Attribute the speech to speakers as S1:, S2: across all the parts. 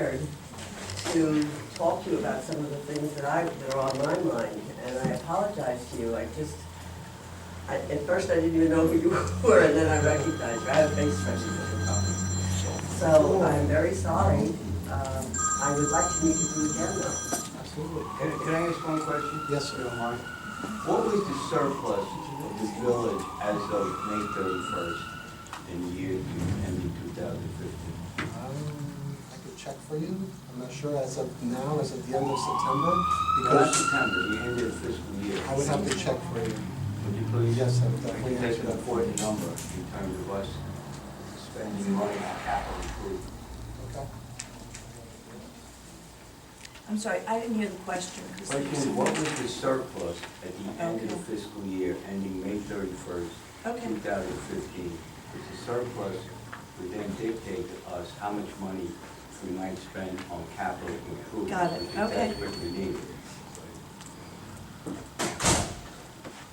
S1: to talk to you about some of the things that are on my mind, and I apologize to you. At first I didn't even know who you were, and then I recognized you. I have face recognition problems. So I'm very sorry. I would like to meet with you again, though.
S2: Absolutely. Can I ask one question?
S3: Yes,
S2: If
S3: sir.
S2: you don't mind. What was the surplus of the village as of May 31st in the year ending 2015?
S3: I could check for you. I'm not sure as of now, as of the end of September,
S2: Not
S3: because
S2: September, the end of the fiscal year.
S3: I would have to check for you.
S2: Would you please?
S3: Yes, I would
S2: I
S3: definitely
S2: think that's
S3: answer
S2: an
S3: that.
S2: important number in terms of us spending money on capital improvement.
S3: Okay.
S4: I'm sorry, I didn't hear the question.
S2: Question is, what was the surplus at the end of the fiscal year ending May 31st,
S4: Okay.
S2: 2015? Because the surplus would then dictate to us how much money we might spend on capital improvement.
S4: Got it.
S2: Because
S4: Okay.
S2: that's what we need.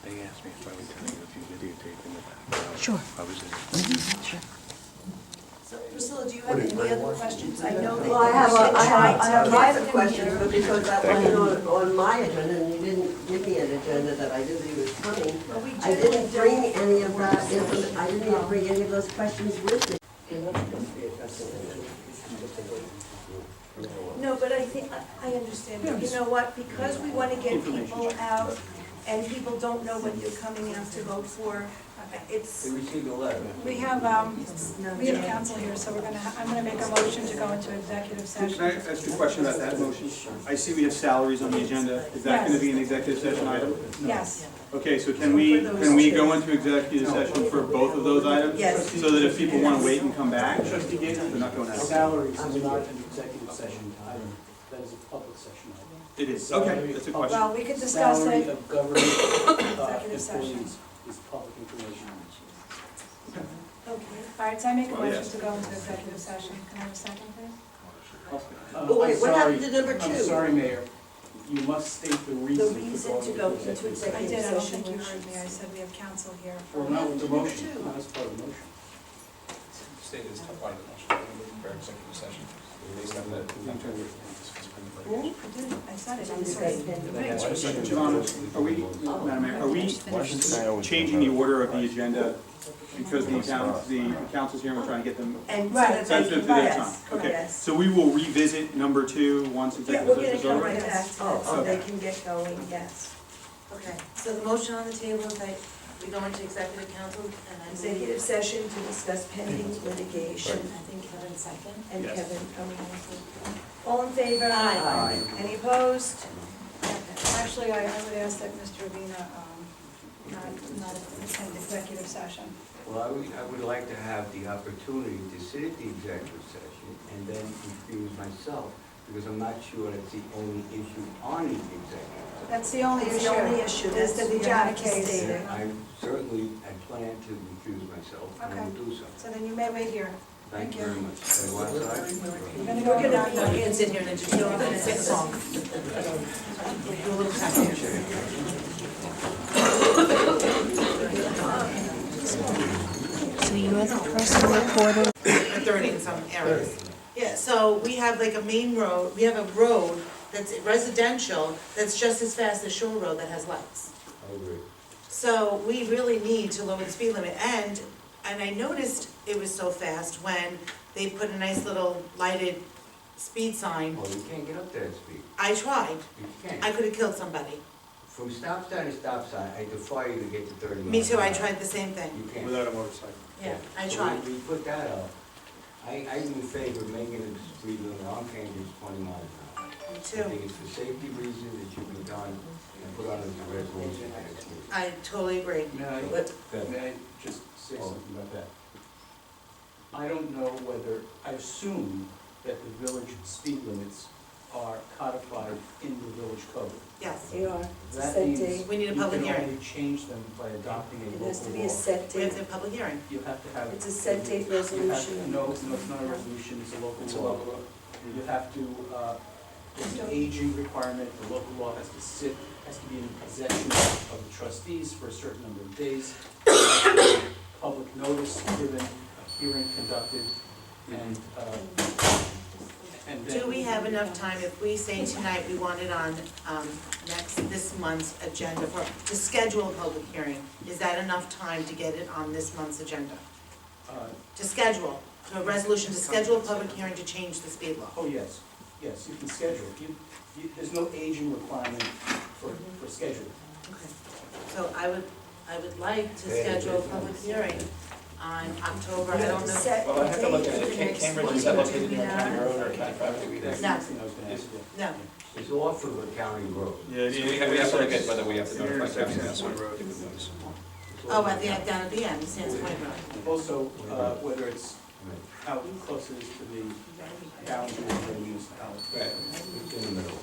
S5: They asked me if I would tell you if you videotaped it.
S4: Sure.
S5: I was in.
S4: Sure. So Priscilla, do you have any other questions? I know that
S1: Well, I have
S4: you
S1: lots of questions, but because that wasn't on my agenda, and you didn't give me an agenda that I knew that he was coming,
S4: Well, we
S1: I
S4: generally
S1: didn't bring
S4: don't-
S1: any of that, I didn't even bring any of those questions with me. You're not supposed to be addressing them.
S4: No, but I think, I understand. But you know what? Because we want to get people out and people don't know what you're coming out to vote for, it's,
S2: They received a letter.
S6: We have counsel here, so I'm gonna make a motion to go into executive
S7: Can I
S6: session.
S7: ask you a question about that motion? I see we have salaries on the agenda. Is that gonna be an executive session item?
S6: Yes.
S7: Okay, so can we go into executive session for both of those items?
S4: Yes.
S7: So that if people wanna wait and come back, trustee Gates, they're not going out?
S8: Salaries is not an executive session item, that is a public session item.
S7: It is, okay, that's a question.
S6: Well, we could discuss
S8: Salary
S6: it.
S8: of government
S6: Executive session.
S8: employees is public information.
S4: okay.
S6: All right, so I make a
S7: Well,
S6: motion
S7: yes.
S6: to go into executive session. Can I have a second, please?
S1: But wait, what happened to number two?
S8: I'm sorry, Mayor, you must state the
S4: The
S8: reason
S4: reason to go into
S6: I
S4: executive
S6: did, I don't
S4: session.
S6: think you heard me. I said we have counsel here.
S8: Well, not with the motion, not as part of the motion.
S9: Stated as part of the motion, for executive session. Based on that.
S4: Hmm?
S6: I said it, I'm sorry.
S7: Javon, are we, Madam Mayor, are we changing the order of the agenda because the council's here and we're trying to get them
S4: And so
S6: Right.
S4: that they
S7: sensitive to
S4: can,
S7: their time?
S4: yes,
S7: Okay,
S4: yes.
S7: so we will revisit number 2 once
S4: Yeah,
S7: executive
S4: we're
S7: session
S4: gonna
S7: is
S4: come
S7: over?
S4: right back to that, so
S7: okay.
S4: they can get going, yes.
S10: Okay, so the motion on the table is that we go into executive council and I believe,
S4: Executive session to discuss pending litigation.
S10: I think Kevin second.
S4: And
S7: Yes.
S4: Kevin, all in favor?
S10: Aye.
S4: Any opposed?
S6: Actually, I would ask that Mr. Avina not attend executive session.
S2: Well, I would like to have the opportunity to sit at the executive session and then recuse myself, because I'm not sure that's the only issue on the executive session.
S6: That's the only
S4: It's
S6: issue.
S4: the only issue,
S6: Is
S4: that's
S6: the
S4: you have
S6: Vijana
S4: to
S6: case.
S4: state it.
S2: I certainly had planned to recuse myself, and I will do so.
S6: So then you may wait here.
S2: Thank you very much. Can I go outside?
S6: We're gonna go
S4: We're gonna-
S10: You can sit here and then just go and sing a song.
S4: So you're the person reporting?
S10: 30 in some areas. Yeah, so we have like a main road, we have a road that's residential, that's just as fast as Shore Road that has lights.
S2: I agree.
S10: So we really need to lower the speed limit, and I noticed it was so fast when they put a nice little lighted speed sign.
S2: Well, you can't get up that speed.
S10: I tried,
S2: You can't.
S10: I could've killed somebody.
S2: From stop sign to stop sign, I defy you to get to 30 miles.
S10: Me too, I
S2: an hour.
S10: tried the same thing.
S2: You can't.
S7: Without a motorcycle.
S10: Yeah, I
S2: So
S10: tried.
S2: we put that up. I'm in favor of making the speed limit on Cambridge 20 miles an hour.
S10: Me
S2: I
S10: too.
S2: think it's for safety reasons it should be done and put on as a resolution next week.
S10: I totally agree.
S8: May I,
S10: But
S8: may I just say something about that? I don't know whether, I assume that the village speed limits are codified in the village code.
S10: yes,
S4: You are, it's a
S8: That
S4: set
S8: means
S4: date.
S10: We need a public
S8: You
S10: hearing.
S8: can only change them by adopting a
S4: It
S8: local
S4: has to be a
S8: law.
S4: set
S10: we have
S4: date.
S10: the public hearing.
S8: You have to have.
S4: It's a set date
S8: you have to-
S4: resolution.
S8: No, it's not a resolution, it's a local law. You have to, there's an aging requirement, the local law has to be in possession of the trustees for a certain number of days. Public notice given, a hearing conducted, and And then.
S10: Do we have enough time, if we say tonight we want it on, this month's agenda to schedule a public hearing, is that enough time to get it on this month's agenda? To schedule, a resolution to schedule a public hearing to change the speed law?
S8: Oh, yes, yes, you can schedule. There's no aging requirement for scheduling.
S10: Okay. So I would like to schedule a public hearing on October, I don't know.
S9: Well, I have to look at it. Cambridge, is that located near a county road or a county property?
S8: That's
S10: No.
S8: the thing I was gonna ask you.
S10: No,
S2: It's off of a county road.
S9: So we have to look at whether we have to notify county council.
S10: oh, down at the end, Sands Point Road.
S8: Also, whether it's, how close it is to the boundary of the municipality.
S2: Right, it's in the middle.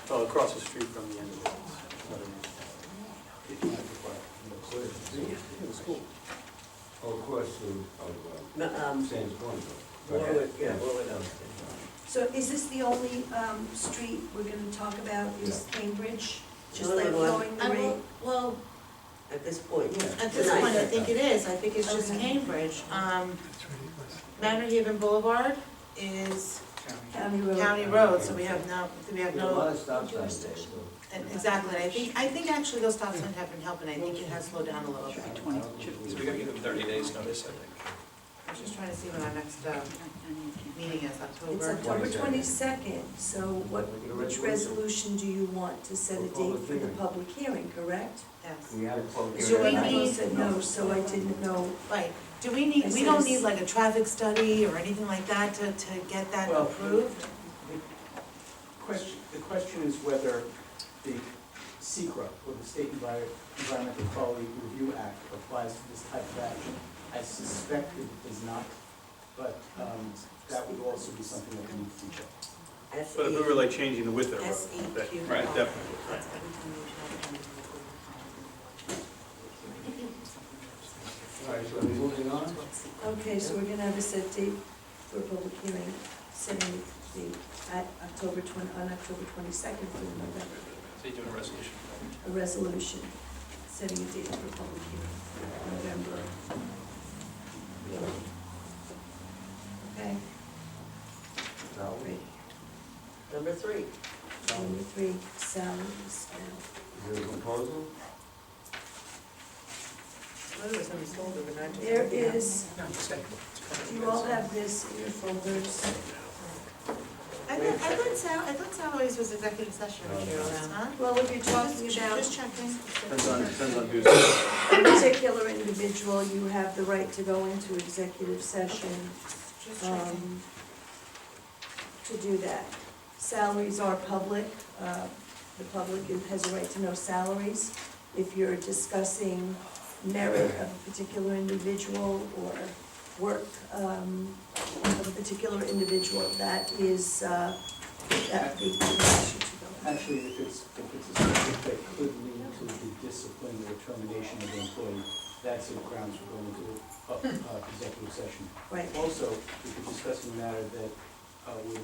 S5: Well, across the street from the end of it.
S8: It's not required.
S2: The school. Oh, of course, Sands Point.
S1: Warwick, yeah, Warwick.
S4: So is this the only street we're gonna talk about, is Cambridge? Just
S1: No, no,
S4: like
S1: no,
S4: going the rate?
S10: Well,
S1: At this point, yeah.
S10: at this
S1: Tonight.
S10: point, I think it is, I think it's just
S4: Okay.
S10: Cambridge. Manorhaven Boulevard is
S4: County Road.
S10: county road, so we have
S2: There's a lot
S10: no,
S2: of stop signs there, so.
S10: exactly, I think actually those stop signs have been helping, I think it has slowed down a little bit.
S9: So we gotta give them 30 days notice, I think.
S10: I'm just trying to see when our next, meeting is,
S4: It's
S10: October.
S4: October 22nd, so which resolution do you want to set a date for the public hearing, correct?
S10: Yes.
S2: We had a quote
S10: Do
S2: here.
S10: we
S4: I
S10: need-
S4: said no, so I didn't know.
S10: Right, do we need, we don't need like a traffic study or anything like that to get that
S8: Well,
S10: approved?
S8: The question is whether the SECRA, or the State Environmental Quality Review Act, applies to this type of action. I suspect it does not, but that would also be something that we need to check.
S5: But if we were like changing the width of the road,
S10: SEQ.
S5: that
S9: Right,
S5: definitely.
S10: That's every time we shall-
S2: All right, so are we moving on?
S4: Okay, so we're gonna have a set date for a public hearing, setting the, on October 22nd for November.
S9: So you're doing a resolution.
S4: A resolution, setting a date for a public hearing, November. Okay, great.
S1: Number 3.
S4: Number 3, salaries.
S2: Is there a proposal?
S10: Well, it was on the folder, but I just-
S4: There is, do you all have this in your folders?
S10: I thought salaries was executive session, huh?
S4: Well, if you're talking
S10: Just
S4: about
S10: checking.
S5: Depends on who's.
S4: a particular individual, you have the right to go into executive session
S10: Just checking.
S4: to do that. Salaries are public, the public has a right to know salaries. If you're discussing merit of a particular individual or work of a particular individual, that is, that the information to go.
S8: Actually, if it's a subject that could lead to the discipline or termination of the employee, that's a grounds for going into executive session.
S4: Right,
S8: Also, we could discuss a matter that would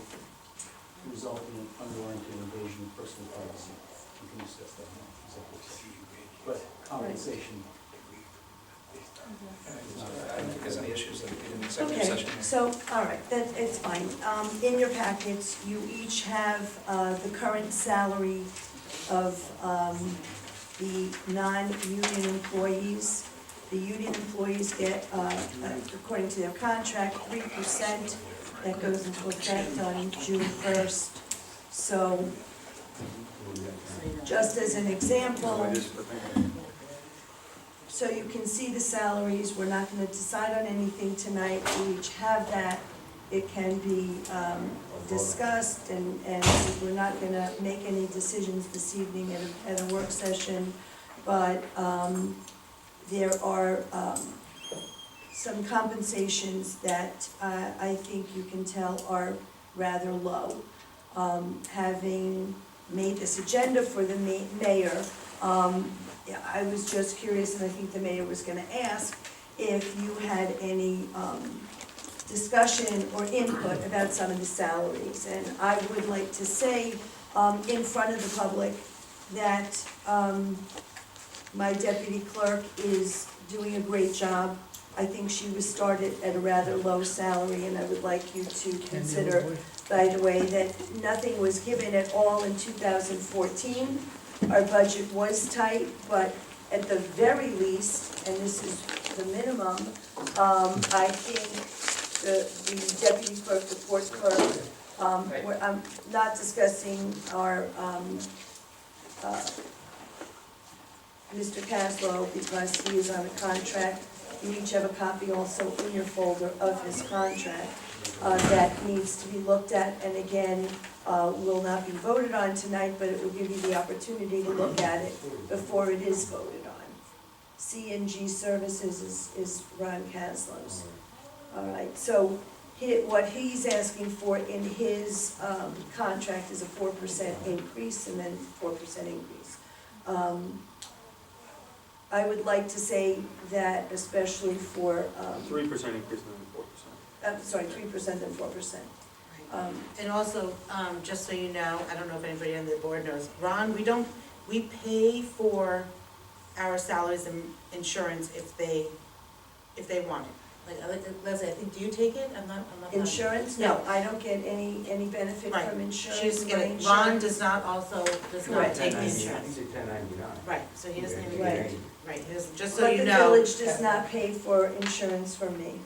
S8: result in an unwarranted invasion of personal privacy. We can discuss that in executive session. But compensation is not.
S9: I don't think there's any issues that we did in the executive
S4: okay,
S9: session.
S4: so, all right, that, it's fine. In your packets, you each have the current salary of the non-union employees. The union employees get, according to their contract, 3%. That goes into effect on June 1st. So, just as an example, so you can see the salaries, we're not gonna decide on anything tonight, we each have that. It can be discussed, and we're not gonna make any decisions this evening at a work session, but there are some compensations that I think you can tell are rather low. Having made this agenda for the mayor, I was just curious, and I think the mayor was gonna ask if you had any discussion or input about some of the salaries. And I would like to say in front of the public that my deputy clerk is doing a great job. I think she was started at a rather low salary, and I would like you to consider, by the way, that nothing was given at all in 2014. Our budget was tight, but at the very least, and this is the minimum, I think the deputy clerk, the court clerk, I'm not discussing our, Mr. Caslow, because he is on a contract. You each have a copy also in your folder of his contract that needs to be looked at, and again, will not be voted on tonight, but it will give you the opportunity to look at it before it is voted on. C&G Services is Ron Caslow's. All right, so what he's asking for in his contract is a 4% increase and then 4% increase. I would like to say that especially for,
S7: 3% increase and then 4%.
S4: I'm sorry, 3% and 4%.
S10: And also, just so you know, I don't know if anybody on the board knows, Ron, we pay for our salaries and insurance if they want it. Like Leslie, I think, do you take it? I'm not.
S4: Insurance? No, I don't get any benefit
S10: Right.
S4: from insurance.
S10: She's
S4: My
S10: getting,
S4: insurance-
S10: Ron does not
S4: Correct.
S10: take the
S2: I
S10: insurance.
S2: think it's 1099.
S10: Right, so he doesn't even,
S4: Right.
S10: right, he doesn't, just so
S4: But
S10: you
S4: the
S10: know.
S4: village does not pay for insurance for me.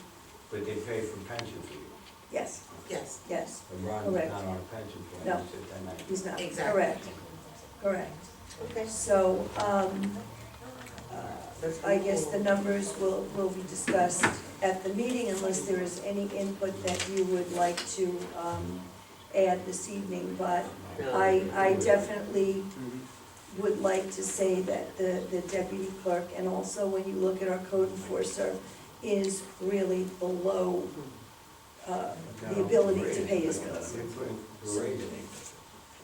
S2: But they pay for pension for you.
S4: Yes,
S10: Yes,
S4: yes,
S2: And Ron is
S4: Correct.
S2: not on a pension plan,
S4: No.
S2: he's at 1099.
S4: he's not.
S10: Exactly.
S4: Correct, correct. So, I guess the numbers will be discussed at the meeting unless there is any input that you would like to add this evening. But I definitely would like to say that the deputy clerk, and also when you look at our code enforcer, is really below the ability to pay his bills.
S2: They put in the raise.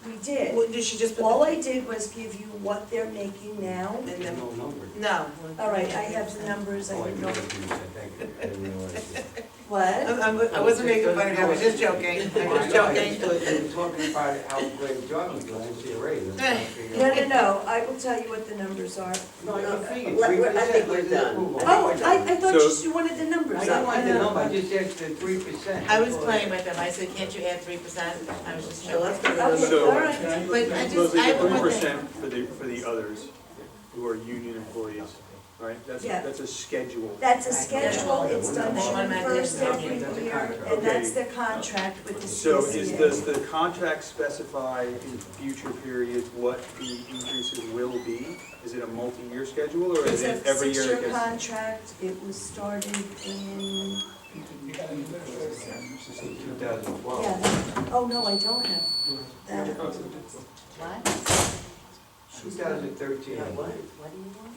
S4: We did.
S10: well, did she just put
S4: All
S10: the,
S4: I did was give you what they're making now.
S10: and
S2: There's
S10: then,
S2: no number.
S10: no.
S4: All right, I have the numbers, I
S2: Oh, I
S4: don't
S2: know
S4: know.
S2: what you said, thank you. I didn't realize it.
S4: What?
S10: I wasn't making fun of you, I was just joking, I'm just joking.
S2: You were talking about how great a job you're doing, I see a raise. I'm trying to figure out-
S4: No, I will tell you what the numbers are.
S2: No, I figured
S1: I think
S2: 3%.
S1: we're done.
S4: Oh, I thought
S7: So-
S4: you wanted the numbers.
S2: I don't want the number, I just asked the 3%.
S10: I was playing with them, I said, can't you add 3%? I was just
S1: So let's
S10: joking.
S1: go to
S4: Okay,
S1: the
S7: So-
S4: all right.
S10: But I just,
S7: Leslie,
S10: I
S7: the
S10: have one thing.
S7: 3% for the others who are union employees, right?
S4: Yeah.
S7: That's a schedule.
S4: That's a schedule, it's done June first every
S2: That's a
S4: year,
S2: contract.
S4: and that's their contract with the
S7: So
S4: CSEA.
S7: does the contract specify in future periods what the increases will be? Is it a multi-year schedule, or is
S4: It's
S7: it
S4: a
S7: every year it
S4: six-year
S7: gets?
S4: contract, it was started in,
S2: 2012.
S4: yeah, oh, no, I don't have that.
S10: What?
S2: 2013.
S1: What do you want?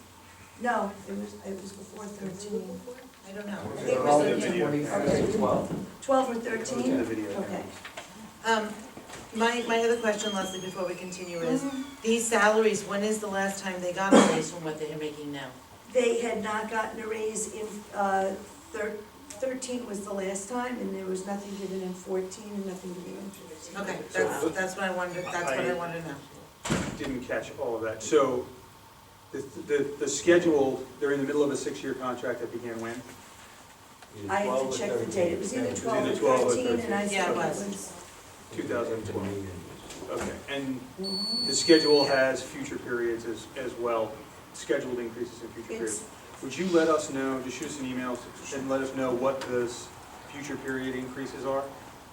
S4: No, it was before 13.
S10: I don't know.
S4: I think it was
S7: The
S4: 13.
S7: video.
S4: Okay.
S2: 12.
S4: 12 or 13?
S7: The video.
S4: Okay.
S10: My other question, Leslie, before we continue is,
S4: Mm-hmm.
S10: these salaries, when is the last time they got a raise from what they are making now?
S4: They had not gotten a raise in, 13 was the last time, and there was nothing given in 14 and nothing given in 15.
S10: Okay, that's what I wanted, to know.
S7: Didn't catch all of that. So the schedule, they're in the middle of a 6-year contract that began when?
S4: I have to check the date, it was either 12
S7: either
S4: or
S7: 12 or
S4: 13, and I
S10: Yeah,
S4: said
S10: it
S4: it
S10: was.
S4: was.
S7: 2012. Okay, and
S4: Mhm.
S7: the schedule has future periods as well, scheduled increases in future periods.
S4: It's,
S7: Would you let us know, just shoot us an email and let us know what those future period increases are?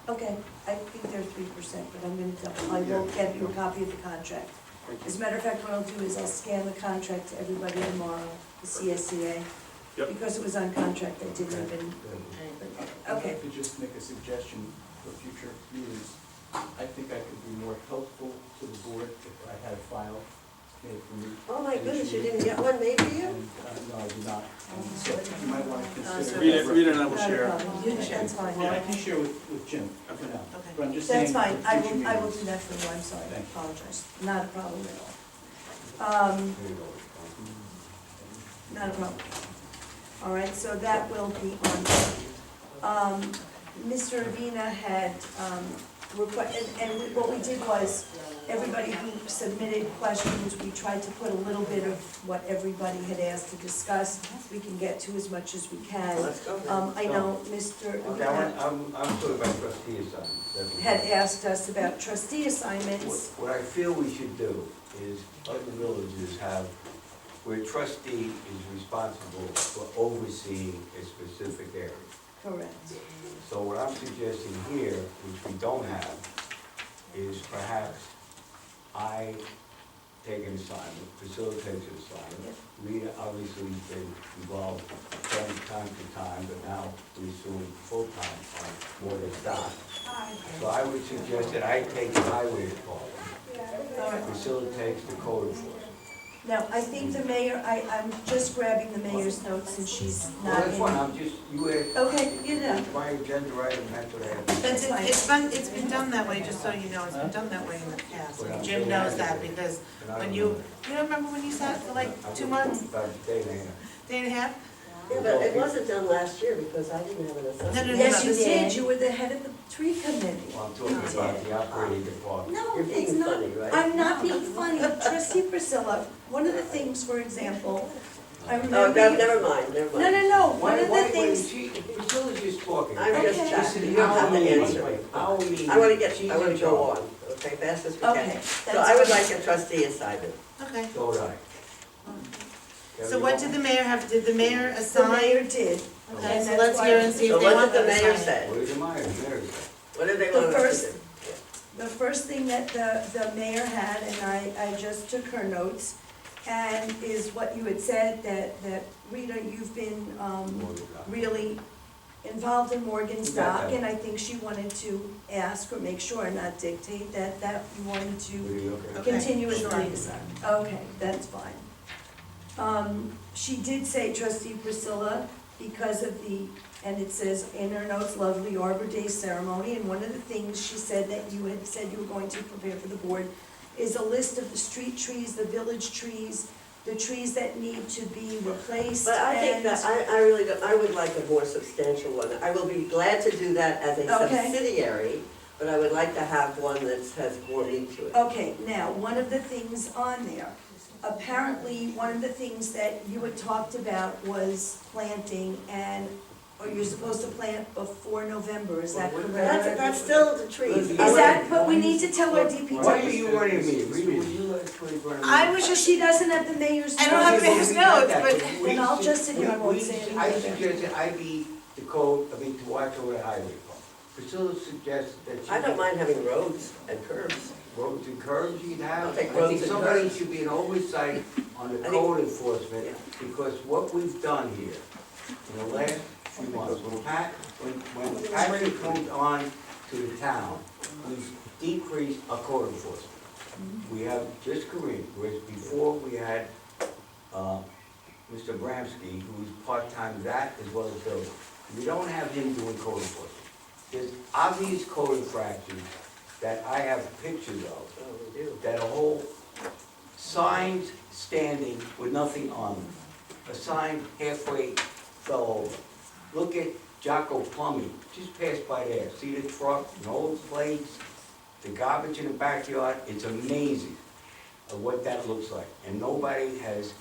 S4: okay, I think they're 3%, but I'm gonna double, I will get you a copy of the contract.
S7: Thank
S4: As a
S7: you.
S4: matter of fact, what I'll do is I'll scan the contract to everybody tomorrow, the CSEA.
S7: Yep.
S4: Because it was on contract, I didn't even,
S8: I'd
S4: okay.
S8: like to just make a suggestion for future meetings. I think I could be more helpful to the board if I had a file made for me.
S1: Oh my goodness, you didn't get one made for you?
S8: And, no, I did not. So you might want to consider.
S7: Read it and I will
S4: Not a
S7: share.
S4: problem.
S10: You can share.
S4: That's fine.
S8: Well, I can share with Jim for now.
S10: Okay.
S8: But I'm just
S4: That's
S8: saying.
S4: fine,
S8: for
S4: I
S8: future
S4: will
S8: meetings.
S4: do that for you, I'm sorry, I
S8: Thank you.
S4: apologize, not a problem at all. Not a problem. All right, so that will be on. Mr. Avina had what we did was, everybody who submitted questions, we tried to put a little bit of what everybody had asked to discuss. We can get to as much as we can.
S1: Let's go.
S4: I know Mr.
S2: Okay, I'm talking about trustee assignments.
S4: had asked us about trustee assignments.
S2: What I feel we should do is, other villages have, where trustee is responsible for overseeing a specific area.
S4: Correct.
S2: So what I'm suggesting here, which we don't have, is perhaps I take an assignment, facilitate an assignment. Rita obviously has been involved from time to time, but now we assume full-time on more than that. So I would suggest that I take the highway department, facilitates the code enforcement.
S4: Now, I think the mayor, I'm just grabbing the mayor's notes since she's
S2: Well,
S4: not
S2: that's fine,
S4: in.
S2: I'm just, you asked,
S4: Okay, you know,
S2: my agenda item, that's what I have.
S10: It's been done that way, just so you know, it's been done that way in the past. And Jim knows that, because when you don't remember when you sat for like 2 months,
S2: About a day and a half.
S10: day and a half?
S1: Yeah, but it wasn't done last year because I didn't have an assignment.
S10: No,
S4: yes, you
S10: this
S4: did,
S10: is-
S4: you were the head of the tree committee.
S2: Well, I'm talking about the operating department.
S4: No,
S1: You're
S4: it's
S1: being
S4: not,
S1: funny, right?
S4: I'm not being funny. Trustee Priscilla, one of the things, for example, I
S1: Oh,
S4: remember.
S1: no,
S4: you-
S1: never mind, never mind.
S4: No, one of the
S2: Why,
S4: things,
S2: Priscilla's just talking.
S1: I'm just
S4: Okay.
S1: checking, you don't have to answer. I wanna go on, okay, fast as we can.
S4: okay,
S1: So
S4: that's
S1: I would
S4: fine.
S1: like a trustee assignment.
S10: Okay.
S2: So would I.
S10: So what did the mayor have, did the mayor
S4: The
S10: assign?
S4: mayor did.
S10: Okay,
S4: And
S10: so
S4: that's
S10: let's
S4: why-
S10: hear and see
S1: So
S10: if they
S1: what
S10: want
S1: did the
S10: that
S1: mayor
S10: assignment.
S1: say?
S2: What did the mayor say?
S1: What did they
S4: The
S1: want us to
S4: first-
S1: do?
S4: The first thing that the mayor had, and I just took her notes, and is what you had said, that Rita, you've been, really involved in Morgan's Dock, and I think she wanted to ask or make sure, not dictate, that you wanted to
S10: Okay,
S4: continue as
S10: sure.
S4: liaison. Okay, that's fine. She did say, trustee Priscilla, because of the, and it says in her notes, lovely Arbor Day ceremony, and one of the things she said that you had said you were going to prepare for the board is a list of the street trees, the village trees, the trees that need to be replaced,
S1: But I think that, I really don't, I would like a more substantial one. I will be glad to do that as a
S4: Okay.
S1: subsidiary, but I would like to have one that has more meat to it.
S4: Okay, now, one of the things on there, apparently, one of the things that you had talked about was planting, and, or you're supposed to plant before November, is that correct?
S1: That's still the trees.
S4: Is that, but we need to tell our DPW.
S2: Why are you running me? Rita, would you actually run me?
S10: I was just,
S4: She doesn't have the mayor's.
S10: I don't have
S4: notes.
S10: his notes, but-
S4: Then I'll just sit here and won't say anything.
S2: I suggested I be the code, to watch over the highway department. Priscilla suggested that she.
S1: I don't mind having roads and curbs.
S2: Roads and curbs you'd have.
S1: I'll take
S2: I
S1: roads
S2: think
S1: and
S2: somebody
S1: curbs.
S2: should be an oversight on the
S1: I think-
S2: code enforcement,
S1: Yeah.
S2: because what we've done here in the last few months, when Patrick moved on to the town, we've decreased our code enforcement. We have just Kareem, whereas before we had, Mr. Bramsky, who was part-time that as well as building. We don't have him doing code enforcement. There's obvious code infractions that I have pictures of,
S1: Oh, we do.
S2: that a whole signs standing with nothing on them. A sign halfway fell over. Look at Jocko Plumbing, just passed by there. See the truck, no plates, the garbage in the backyard. It's amazing of what that looks like. And nobody has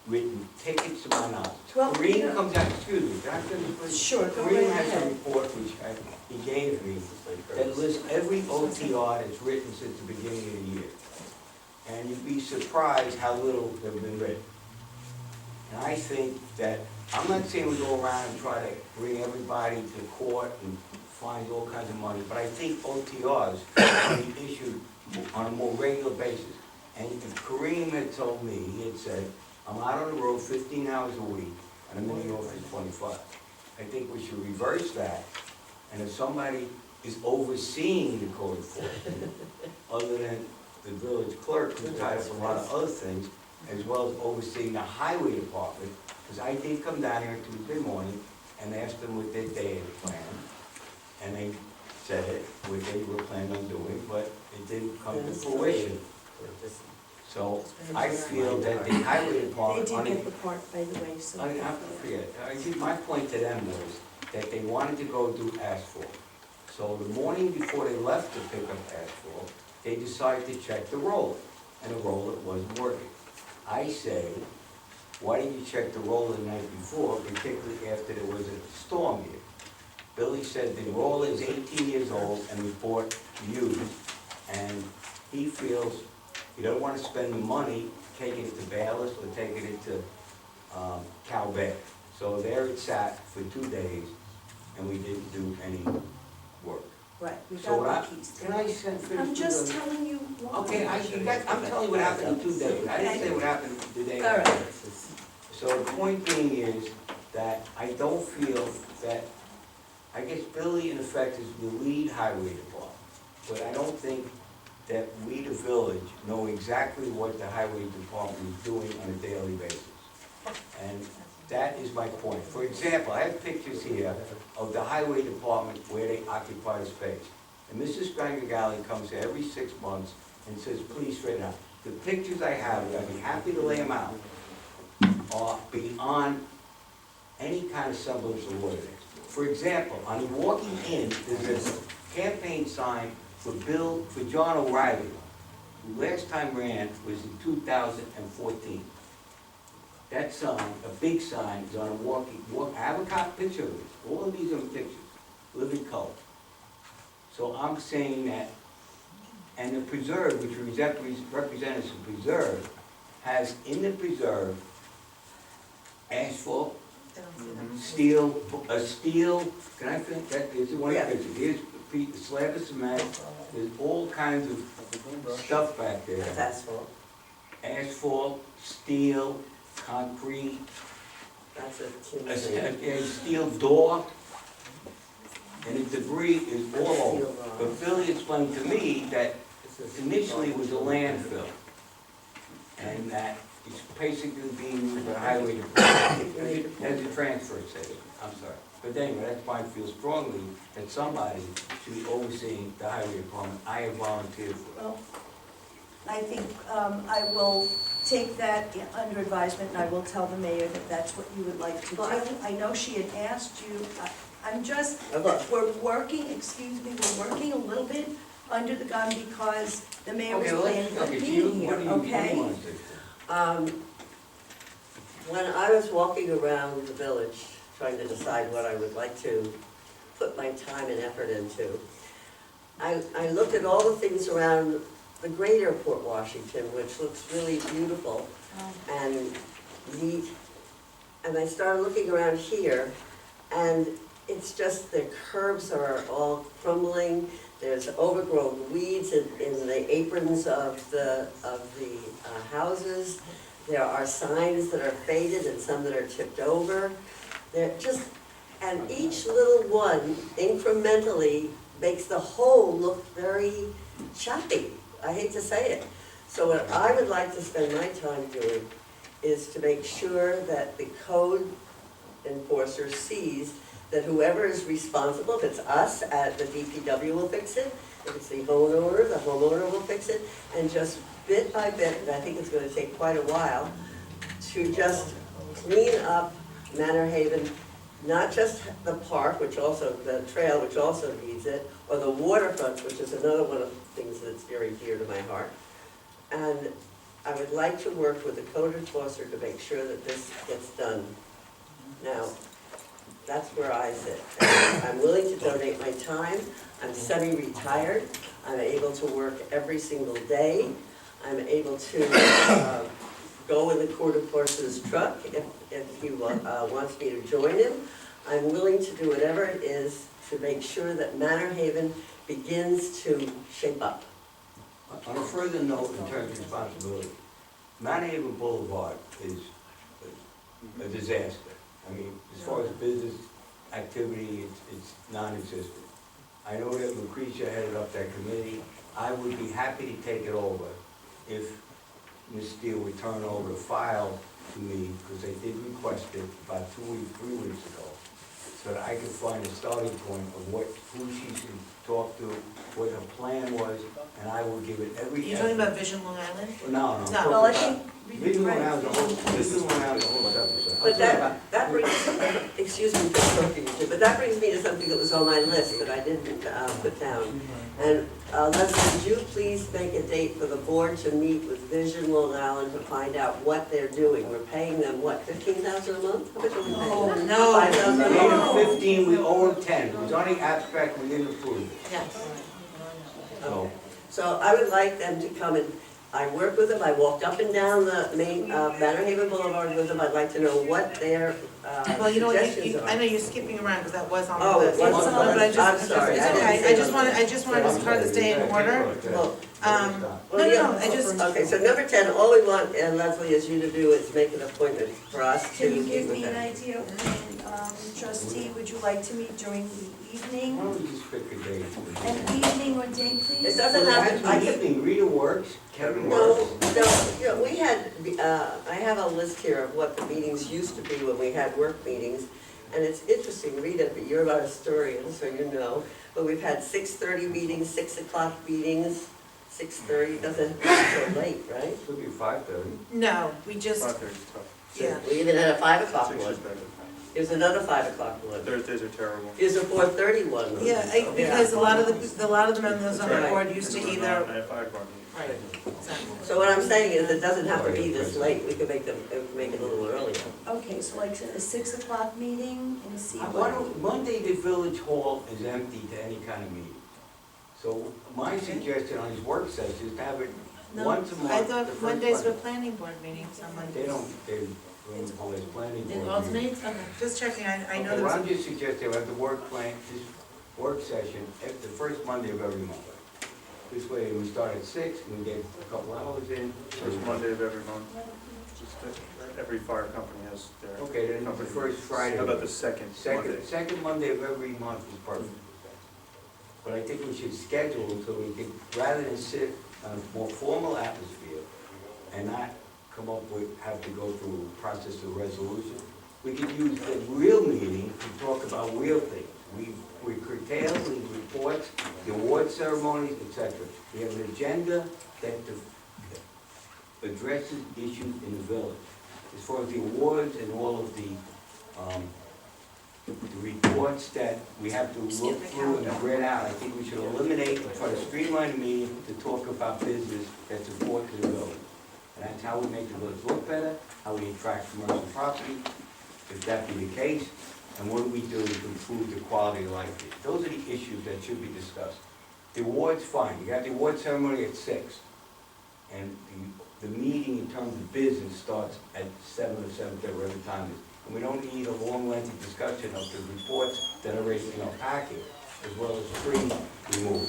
S2: written tickets to my knowledge.
S4: Well,
S2: Kareem
S4: you know-
S2: comes out, excuse me, can I finish, please?
S4: Sure, go
S2: Kareem
S4: right
S2: has a
S4: ahead.
S2: report which he gave me that lists every OTR that's written since the beginning of the year. And you'd be surprised how little have been written. And I think that, I'm not saying we go around and try to bring everybody to court and find all kinds of money, but I think OTRs should be issued on a more regular basis. And if Kareem had told me, he had said, I'm out on the road 15 hours a week, and I'm in the office 25. I think we should reverse that, and if somebody is overseeing the code enforcement, other than the village clerk, who's tied up in a lot of other things, as well as overseeing the highway department, because I did come down here Tuesday morning and asked them what their day had planned, and they said it, what they were planning on doing, but it didn't come to fruition. So I feel that the highway
S4: They
S2: department.
S4: did get the part, by the way, so.
S2: I forget, I think my point to them was that they wanted to go do asphalt. So the morning before they left to pick up asphalt, they decided to check the roller, and the roller wasn't working. I say, why didn't you check the roller the night before, particularly after there was a storm here? Billy said the roller is 18 years old and was bought used, and he feels he doesn't want to spend the money taking it to Bayless or taking it to Cal Bay. So there it sat for 2 days, and we didn't do any work.
S4: Right, we
S2: So what
S4: got the keys.
S2: can I finish?
S4: I'm just telling you why.
S2: Okay, I'm telling you what happened in 2 days. I didn't say what happened the day
S4: All right.
S2: after. So the point being is that I don't feel that, I guess Billy in effect is the lead highway department, but I don't think that we, the village, know exactly what the highway department is doing on a daily basis. And that is my point. For example, I have pictures here of the highway department where they occupy the space. And Mrs. Strangagali comes here every 6 months and says, please straighten out. The pictures I have, and I'd be happy to lay them out, are beyond any kind of semblance of what it is. For example, on walking in, there's a campaign sign for John O'Reilly, who last time ran was in 2014. That sign, a big sign, is on a I have a copy picture of it. All of these are pictures, living color. So I'm saying that, and the preserve, which represents the preserve, has in the preserve asphalt,
S10: I don't see them.
S2: steel, can I finish? That is one of the pictures. Here's a slab of cement, there's all kinds of stuff back there.
S1: That's asphalt.
S2: Asphalt, steel, concrete,
S1: That's a tin
S2: a
S1: thing.
S2: steel door, and the debris is all over. But Billy explained to me that initially it was a landfill, and that it's basically being used by the highway department as a transfer station. I'm sorry. But anyway, that's why I feel strongly that somebody should be overseeing the highway department. I have volunteered for it.
S4: Well, I think I will take that under advisement, and I will tell the mayor that that's what you would like to do.
S1: Well,
S4: I know she had asked you, I'm just,
S1: Okay.
S4: we're working a little bit under the gun because the mayor was planning on being here, okay?
S1: When I was walking around the village, trying to decide what I would like to put my time and effort into, I looked at all the things around the greater Port Washington, which looks really beautiful and neat. And I started looking around here, and it's just the curbs are all crumbling. There's overgrown weeds in the aprons of the houses. There are signs that are faded and some that are tipped over. They're just, and each little one incrementally makes the whole look very choppy. I hate to say it. So what I would like to spend my time doing is to make sure that the code enforcer sees that whoever is responsible, if it's us at the DPW will fix it, if it's the homeowner will fix it, and just bit by bit, and I think it's gonna take quite a while, to just clean up Manorhaven, not just the park, which also, the trail, which also needs it, or the waterfront, which is another one of the things that's very dear to my heart. And I would like to work with the code enforcer to make sure that this gets done. Now, that's where I sit. I'm willing to donate my time. I'm semi-retired. I'm able to work every single day. I'm able to go in the court enforcer's truck if he wants me to join him. I'm willing to do whatever it is to make sure that Manorhaven begins to shape up.
S2: On a further note, in terms of responsibility, Manorhaven Boulevard is a disaster. I mean, as far as business activity, it's non-existent. I know that Lucretia headed up that committee. I would be happy to take it over if Ms. Steele would turn over the file to me, because they did request it about 2 weeks, 3 weeks ago, so that I could find a starting point of who she should talk to, what her plan was, and I will give it every.
S10: You're talking about Vision Long Island?
S2: No.
S10: No.
S4: Well, I think.
S2: Vision Long Island is a whole separate thing.
S1: But that brings, excuse me for interrupting you, but that brings me to something that was on my list that I didn't put down. And Leslie, would you please make a date for the board to meet with Vision Long Island to find out what they're doing? We're paying them, what, $15,000 a month? How much are we paying them?
S10: No.
S1: $5,000
S2: We
S1: a
S2: made
S1: month?
S2: them 15, we owe them 10. It was only abstract, we didn't approve it.
S10: Yes.
S2: So,
S1: So I would like them to come and, I work with them, I walked up and down the main, Manorhaven Boulevard with them, I'd like to know what their
S10: Well, you know what,
S1: suggestions
S10: I
S1: are.
S10: know you're skipping around because that was on the
S1: Oh,
S10: list.
S1: it was
S4: on the
S10: But I
S1: list.
S10: just-
S1: I'm sorry.
S10: It's
S1: I didn't
S10: okay,
S1: see
S10: I
S1: it
S10: just
S1: on
S10: wanted,
S1: the
S10: I
S1: list.
S10: just wanted to try to stay in order.
S1: Well,
S10: No, it's just,
S1: okay, so number 10, all we want, Leslie, is you to do is make an appointment for us to
S4: Can you give
S1: meet with
S4: me an
S1: them.
S4: idea of when, trustee, would you like to meet during the
S2: why
S4: evening?
S2: don't we just pick a date?
S4: An evening or day, please?
S1: It doesn't have to, I can,
S2: Evening, Rita works, Kevin
S1: no,
S2: works.
S1: no, we had, I have a list here of what the meetings used to be when we had work meetings. And it's interesting, Rita, but you're a historian, so you know, but we've had 6:30 meetings, 6 o'clock meetings, 6:30, doesn't have to be so late, right?
S2: Could be 5:30.
S10: no, we just,
S5: 5:30 is tough.
S10: yeah.
S1: We even had a 5 o'clock
S5: 6 is
S1: one.
S5: better.
S1: There's another 5 o'clock one.
S5: Thursdays are terrible.
S1: There's a 4:30 one.
S10: Yeah, because a lot of the members on the board used to
S5: I
S10: either,
S5: have 5 o'clock meetings.
S10: right, exactly.
S1: So what I'm saying is it doesn't have to be this late, we could make them, make it a little earlier.
S4: Okay, so like a 6 o'clock meeting and see
S2: Why
S4: what,
S2: don't, Monday the village hall is empty to any kind of meeting. So my suggestion on these work sessions is to have it
S10: No,
S2: once a month.
S10: I
S2: the
S10: thought
S2: first
S10: Mondays were
S2: Monday.
S10: planning board meetings on Mondays.
S2: They don't always planning board.
S10: It
S2: meetings.
S10: alternates? Okay, just checking, I know
S2: Okay,
S10: there
S2: well,
S10: was,
S2: I'm just suggesting we have the work plan, this work session, at the first Monday of every month. This way, we start at 6, we get a couple hours in.
S5: First Monday of every month. Just every fire company has their.
S2: Okay, then the
S5: company
S2: first
S5: meetings.
S2: Friday.
S5: How about the second Monday?
S2: Second Monday of every month is perfect. But I think we should schedule so we can, rather than sit on a more formal atmosphere and not come up with, have to go through a process of resolution, we could use the real meeting to talk about real things. We curtail the reports, the award ceremonies, etc. We have an agenda that addresses issues in the village. As far as the awards and all of the reports that we have to look through and read out, I think we should eliminate and try to streamline the meeting to talk about business that's important to the village. And that's how we make the village look better, how we attract commercial property, if that be the case, and what do we do to improve the quality of life here. Those are the issues that should be discussed. The awards, fine, you got the award ceremony at 6, and the meeting in terms of business starts at 7 or 7:30, whatever time it is. And we don't need a long, lengthy discussion of the reports that are already in our packet, as well as pre-removal.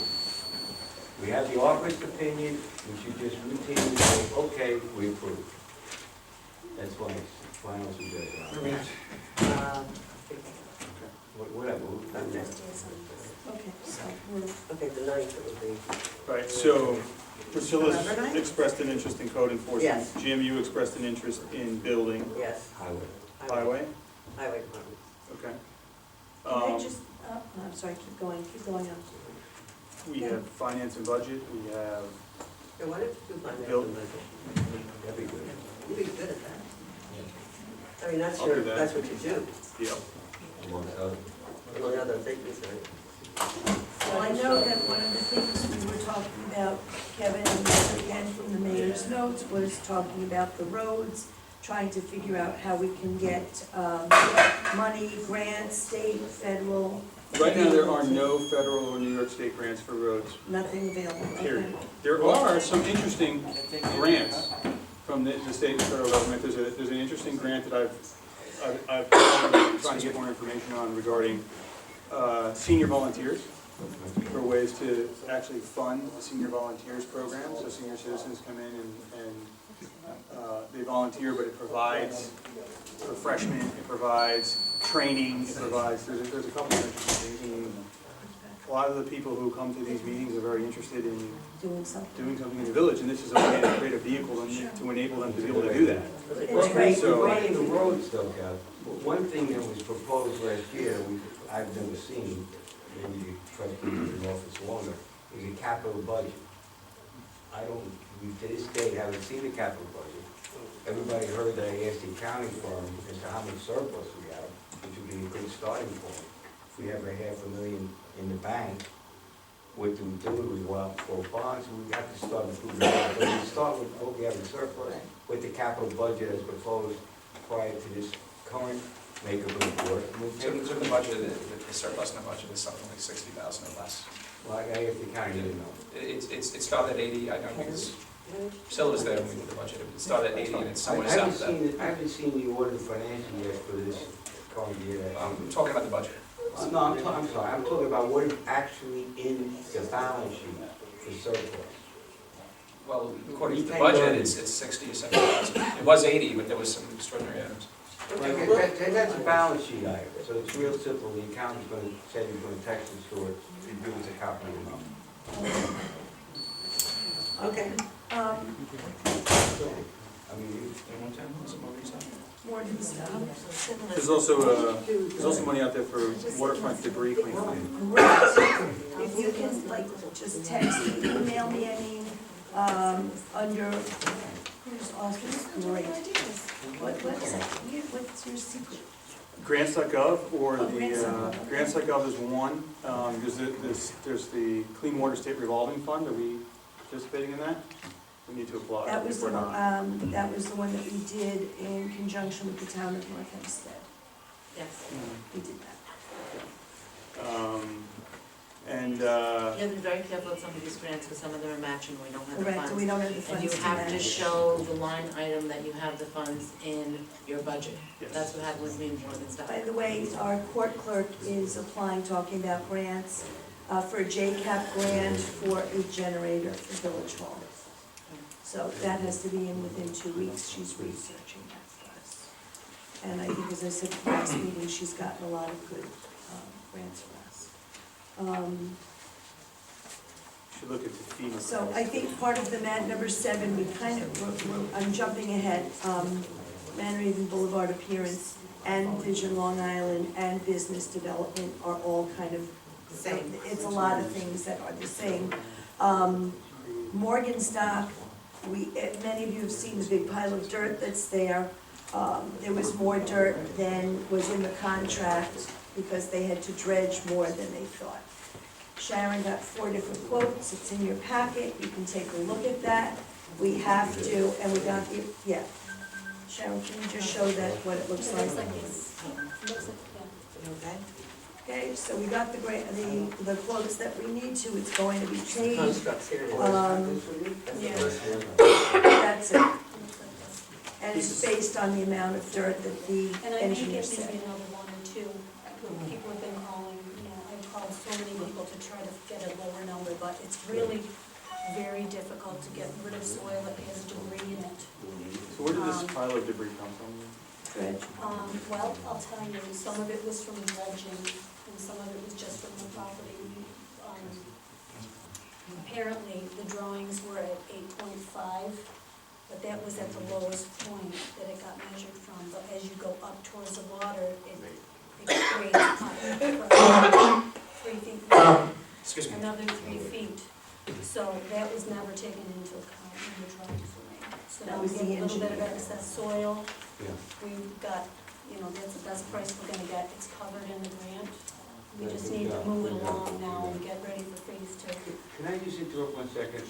S2: We have the arborist opinion, we should just routinely say, okay, we approve. That's my final suggestion. Whatever.
S4: okay, so we're,
S1: Okay, the 9th it would be.
S5: Right, so Priscilla's
S10: November 9th?
S5: expressed an interest in code enforcement.
S1: Yes.
S5: Jim, you expressed an interest in building,
S1: Yes.
S2: Highway.
S5: highway,
S1: Highway department.
S5: okay.
S4: can I just, I'm sorry, keep going on.
S5: We have finance and budget, we have,
S1: Yeah, why don't you do finance
S5: Bill?
S1: and budget?
S2: That'd be good.
S1: You'd be good at that. I mean, that's
S5: I'll do
S1: your,
S5: that.
S1: that's what you do,
S5: yeah,
S2: Amongst others.
S1: among other things, right?
S4: Well, I know that one of the things we were talking about, Kevin, and again from the mayor's notes, was talking about the roads, trying to figure out how we can get money, grants, state, federal.
S7: Right now, there are no federal or New York State grants for roads,
S4: Nothing available. Okay.
S7: period. There are some interesting grants from the state and federal government. There's an interesting grant that I've been trying to get more information on regarding senior volunteers, for ways to actually fund the senior volunteers program. So senior citizens come in and they volunteer, but it provides refreshment, it provides training, it provides, there's a couple of interesting things. And a lot of the people who come to these meetings are very interested in
S4: Doing something.
S7: doing something in the village, and this is a way to create a vehicle to enable them to be able to do that.
S1: It's great.
S2: Regarding the roads though, Cal, one thing that was proposed last year, I've never seen, maybe you trust me in the office longer, is a capital budget. I don't, we to this day haven't seen a capital budget. everybody heard that I asked the accounting firm as to how much surplus we have, which would be a good starting point. If we have a $500,000 in the bank, what do we do? We go out for bonds, we have to start improving. But we start with what we have in surplus, with the capital budget as proposed prior to this current makeup report. And we take it
S9: So the budget, the surplus in the budget is something like 60,000 or less.
S2: Well, I have to count, you know.
S9: It started at 80, I know, because Priscilla was there when we did the budget. It started at 80 and it's somewhat
S2: I haven't
S9: south of that.
S2: I haven't seen the order financial yet for this current year.
S9: I'm talking about the budget.
S2: No, I'm sorry, I'm talking about what is actually in the balance sheet for surplus.
S9: Well, according to the budget, it's 60 or 70,000. It was 80, but there was some extraordinary items.
S2: Okay, that's a balance sheet item, so it's real simple, the accountant's gonna say he's gonna text it to it, and give us a copy of the number.
S1: Okay.
S2: I mean,
S4: More than stuff.
S7: There's also money out there for waterfront debris cleanup.
S4: Right. If you can, like, just text me, email me, under, who's awesome, great. What's your secret?
S7: Grants.gov or
S4: Oh,
S7: the,
S4: grants.gov.
S7: grants.gov is one, there's the Clean Water State Revolving Fund, are we participating in that? We need to apply
S4: That was
S7: if
S4: the
S7: we're
S4: one,
S7: not.
S4: that was the one that we did in conjunction with the town of North Hempstead.
S10: Yes.
S4: We did that.
S7: And,
S10: You have to be very careful with some of these grants, because some of them are matching, we don't have the
S4: Correct,
S10: funds.
S4: we don't have the
S10: And
S4: funds
S10: you
S4: to
S10: have to
S4: match.
S10: show the line item that you have the funds in your budget.
S7: yes.
S10: That's what happened with me in Morgan stuff.
S4: By the way, our court clerk is applying, talking about grants, for a JCAP grant for a generator for Village Hall. So that has to be in within 2 weeks, she's researching that for us. And I think, as I said at the last meeting, she's gotten a lot of good grants for us.
S7: Should look at the FEMA.
S4: So I think part of the number 7, we kind of, I'm jumping ahead, Manorhaven Boulevard appearance and Vision Long Island and business development are all kind of,
S10: Same.
S4: it's a lot of things that are the same. Morganstock, many of you have seen the big pile of dirt that's there. There was more dirt than was in the contract because they had to dredge more than they thought. Sharon got 4 different quotes, it's in your packet, you can take a look at that. We have to, and we got the, yeah. Sharon, can you just show that, what it looks like?
S10: Okay?
S4: Okay, so we got the quotes that we need to, it's going to be changed.
S1: Constructs here.
S6: Yeah.
S4: That's it. And it's based on the amount of dirt that the
S6: And I may
S4: engineer
S6: get
S4: said.
S6: maybe another 1 or 2. People have been calling, I've called so many people to try to get a lower number, but it's really very difficult to get rid of soil that has debris in it.
S7: So where did this pile of debris come from?
S4: Dredge.
S6: Well, I'll tell you, some of it was from dredging, and some of it was just from the property. Apparently, the drawings were at 8.5, but that was at the lowest point that it got measured from. But as you go up towards the water, it grades up 3 feet,
S9: Excuse me.
S6: another 3 feet. So that was never taken into account in the drawings for me. So
S4: That
S6: now we
S4: was
S6: have
S4: the
S6: a little bit of
S4: engineer.
S6: excess soil.
S2: Yeah.
S6: We've got, that's the best price we're gonna get, it's covered in the grant. We just need to move it along now and get ready for phase 2.
S2: Can I just interrupt 1 second?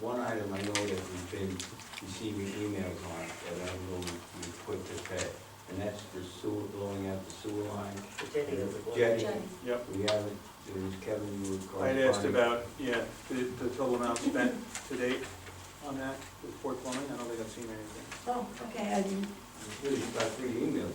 S2: One item I know that we've been receiving emails on, that I know we put to bed, and that's the sewer, blowing out the sewer line. Jetting.
S6: Jenny.
S7: Yep.
S2: We haven't, it was Kevin, you were
S7: I had asked
S2: corresponding.
S7: about, the total amount spent to date on that with Port Plumbing, I don't think I've seen anything.
S4: Oh, okay, I didn't,
S2: There's about 3 emails.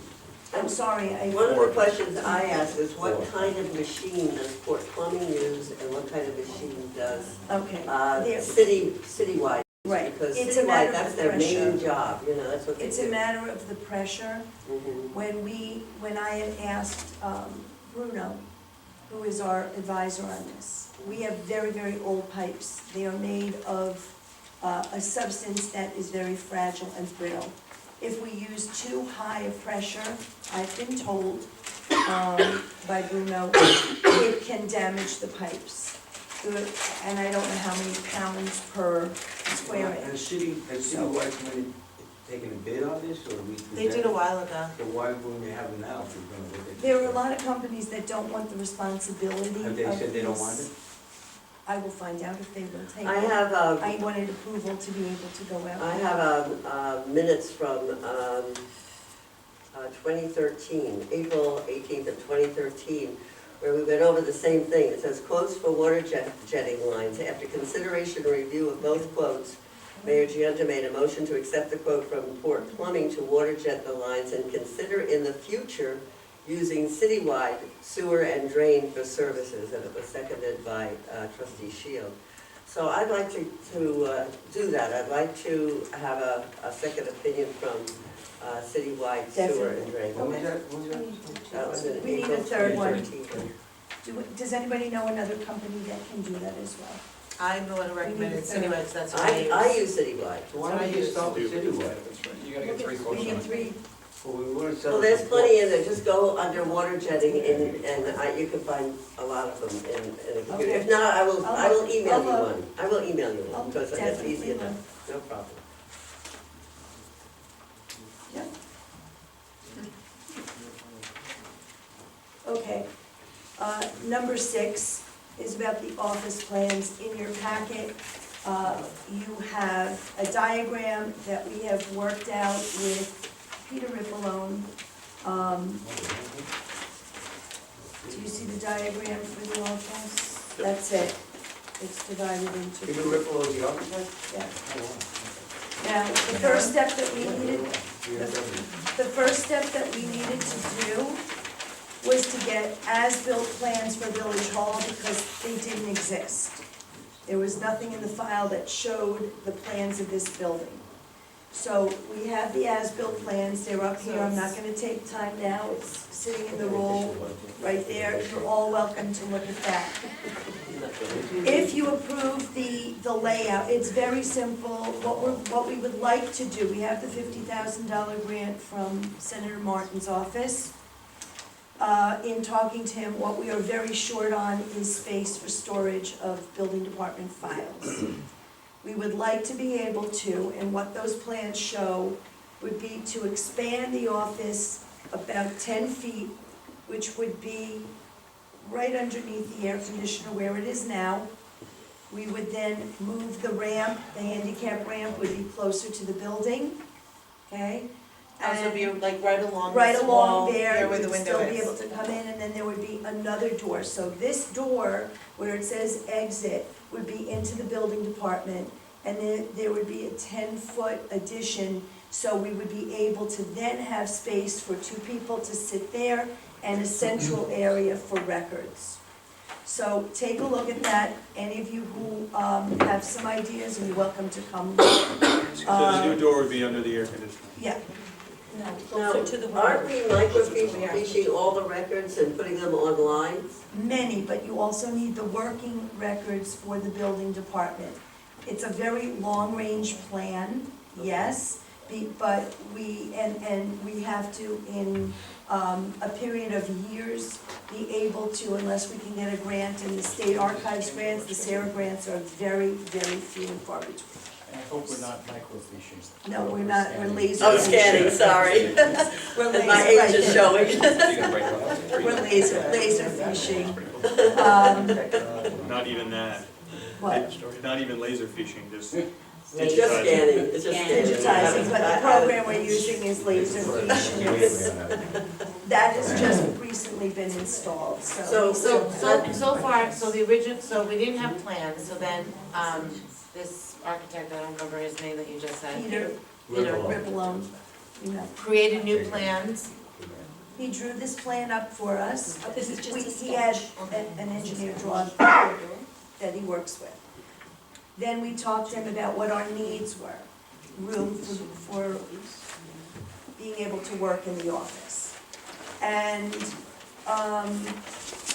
S4: I'm sorry,
S1: One of the questions I asked is what kind of machine does Port Plumbing use and what kind of machine does
S4: okay. There-
S1: citywide?
S4: Right,
S1: Because
S4: it's a matter
S1: citywide,
S4: of
S1: that's
S4: the
S1: their main
S4: pressure.
S1: job, that's what they do.
S4: It's a matter of the pressure.
S1: Mhm.
S4: When I had asked Bruno, who is our advisor on this, we have very, very old pipes. They are made of a substance that is very fragile and brittle. If we use too high a pressure, I've been told by Bruno, it can damage the pipes. And I don't know how many pounds per square
S2: And
S4: inch.
S2: citywide committee taken a bid on this, or we?
S10: They did a while ago.
S2: So why wouldn't they have it now if we're gonna look at?
S4: There are a lot of companies that don't want the responsibility of
S2: Have they said they don't want it?
S4: I will find out if they will take it.
S1: I have,
S4: I wanted approval to be able to go out.
S1: I have minutes from 2013, April 18th of 2013, where we went over the same thing. It says, quotes for water jetting lines. After consideration and review of both quotes, Mayor Giunta made a motion to accept the quote from Port Plumbing to water jet the lines and consider in the future using citywide sewer and drain for services, and it was seconded by trustee Shield. So I'd like to do that. I'd like to have a second opinion from citywide sewer and drain.
S2: When was that? When was that?
S1: That was in
S4: We need a
S1: April
S4: third one.
S1: 2013.
S4: Does anybody know another company that can do that as well?
S10: I'm the one who recommended Citywide, because that's what
S1: I use citywide.
S2: So why don't you start with citywide?
S9: That's right, you gotta get three quotes
S4: We
S9: on
S4: need
S9: it.
S4: three.
S2: Well, we wanna sell.
S1: Well, there's plenty in there. Just go under water jetting and you can find a lot of them in a computer. If not, I will email you
S4: I'll,
S1: one. I will email you
S4: I'll
S1: one, because that's
S4: definitely
S1: easier to,
S4: look.
S1: no problem.
S4: Yep. Okay. Number 6 is about the office plans. In your packet, you have a diagram that we have worked out with Peter Rippolone. Do you see the diagram for the office? That's it. It's divided into.
S2: Peter Ripple is the architect?
S4: Yeah.
S2: Oh, wow.
S4: Now, the first step that we needed,
S2: Yeah,
S4: the first step that we needed to do was to get as-built plans for Village Hall because they didn't exist. There was nothing in the file that showed the plans of this building. So we have the as-built plans, they're up here, I'm not gonna take time now, it's sitting in the roll right there. You're all welcome to look at that. If you approve the layout, it's very simple. What we would like to do, we have the $50,000 grant from Senator Martin's office. In talking to him, what we are very short on is space for storage of building department files. We would like to be able to, and what those plans show, would be to expand the office about 10 feet, which would be right underneath the air conditioner where it is now. We would then move the ramp, the handicap ramp would be closer to the building, okay?
S10: Also be like right along
S4: Right
S10: this
S4: along
S10: wall,
S4: there,
S10: there
S4: you
S10: where the
S4: would
S10: window
S4: still be
S10: is.
S4: able to come in, and then there would be another door. So this door, where it says exit, would be into the building department, and then there would be a 10-foot addition, so we would be able to then have space for 2 people to sit there, and a central area for records. So take a look at that. Any of you who have some ideas, are welcome to come.
S7: So the new door would be under the air conditioner.
S4: Yeah.
S6: No,
S1: Now,
S6: closer to the
S1: aren't
S6: window.
S1: we microfiching all the records and putting them online?
S4: Many, but you also need the working records for the building department. It's a very long-range plan, yes, but we have to, in a period of years, be able to, unless we can get a grant, and the state archives grants, the SARA grants are very, very few and far between.
S8: And I hope we're not microfiching.
S4: No, we're not, we're laser.
S1: Oh, scanning, sorry.
S4: We're
S1: And my
S4: laser,
S1: age is
S4: right.
S1: showing.
S9: You gotta break it up.
S4: We're laser fishing.
S7: Not even that.
S4: What?
S7: Not even laser fishing, just
S1: It's just
S7: digitizing.
S1: scanning, it's just scanning.
S4: Digitizing, but the program we're using is laser fiche, and it's, that has just recently been installed, so.
S10: So far, so the original, so we didn't have plans, so then, this architect, I don't remember his name that you just said.
S4: Peter
S2: Ripple.
S4: Rippolone, you know,
S10: Created new plans.
S4: he drew this plan up for us.
S6: This is just a
S4: He had
S6: sketch.
S4: an engineer draw that he works with. Then we talked to him about what our needs were, room for being able to work in the office. And